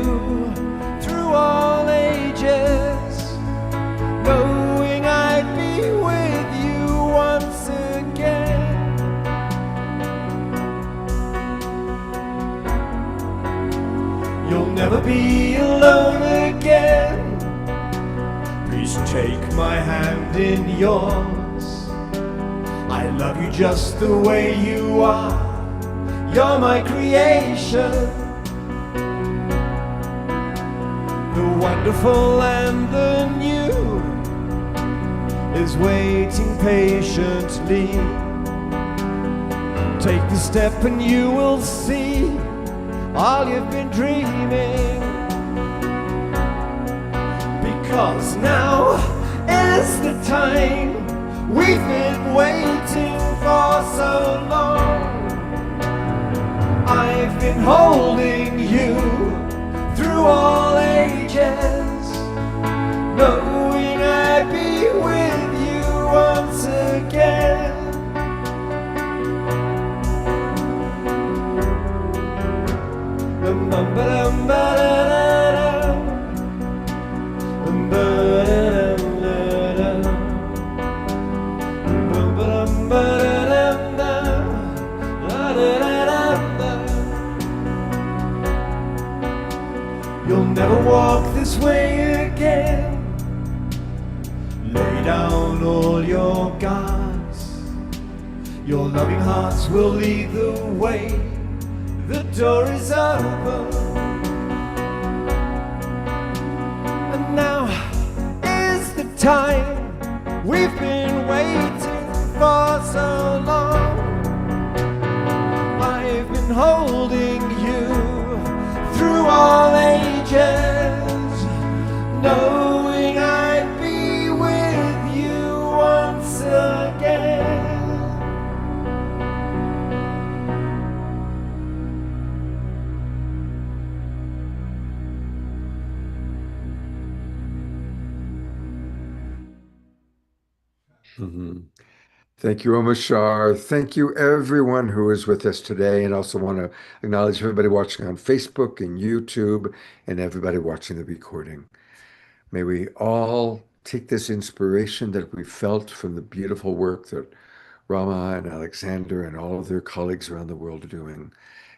through all ages, knowing I'd be with you once again. You'll never be alone again. Please take my hand in yours. I love you just the way you are. You're my creation. The wonderful and the new is waiting patiently. Take the step and you will see all you've been dreaming. Because now is the time we've been waiting for so long. I've been holding you through all ages, knowing I'd be with you once again. You'll never walk this way again. Lay down all your gods. Your loving hearts will lead the way. The door is open. And now is the time we've been waiting for so long. I've been holding you through all ages, knowing I'd be with you once again. Thank you, Omashar. Thank you, everyone who is with us today. And also want to acknowledge everybody watching on Facebook and YouTube and everybody watching the recording. May we all take this inspiration that we felt from the beautiful work that Rama and Alexander and all of their colleagues around the world are doing.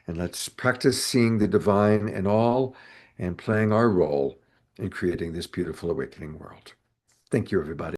And let's practice seeing the divine in all and playing our role in creating this beautiful awakening world. Thank you, everybody.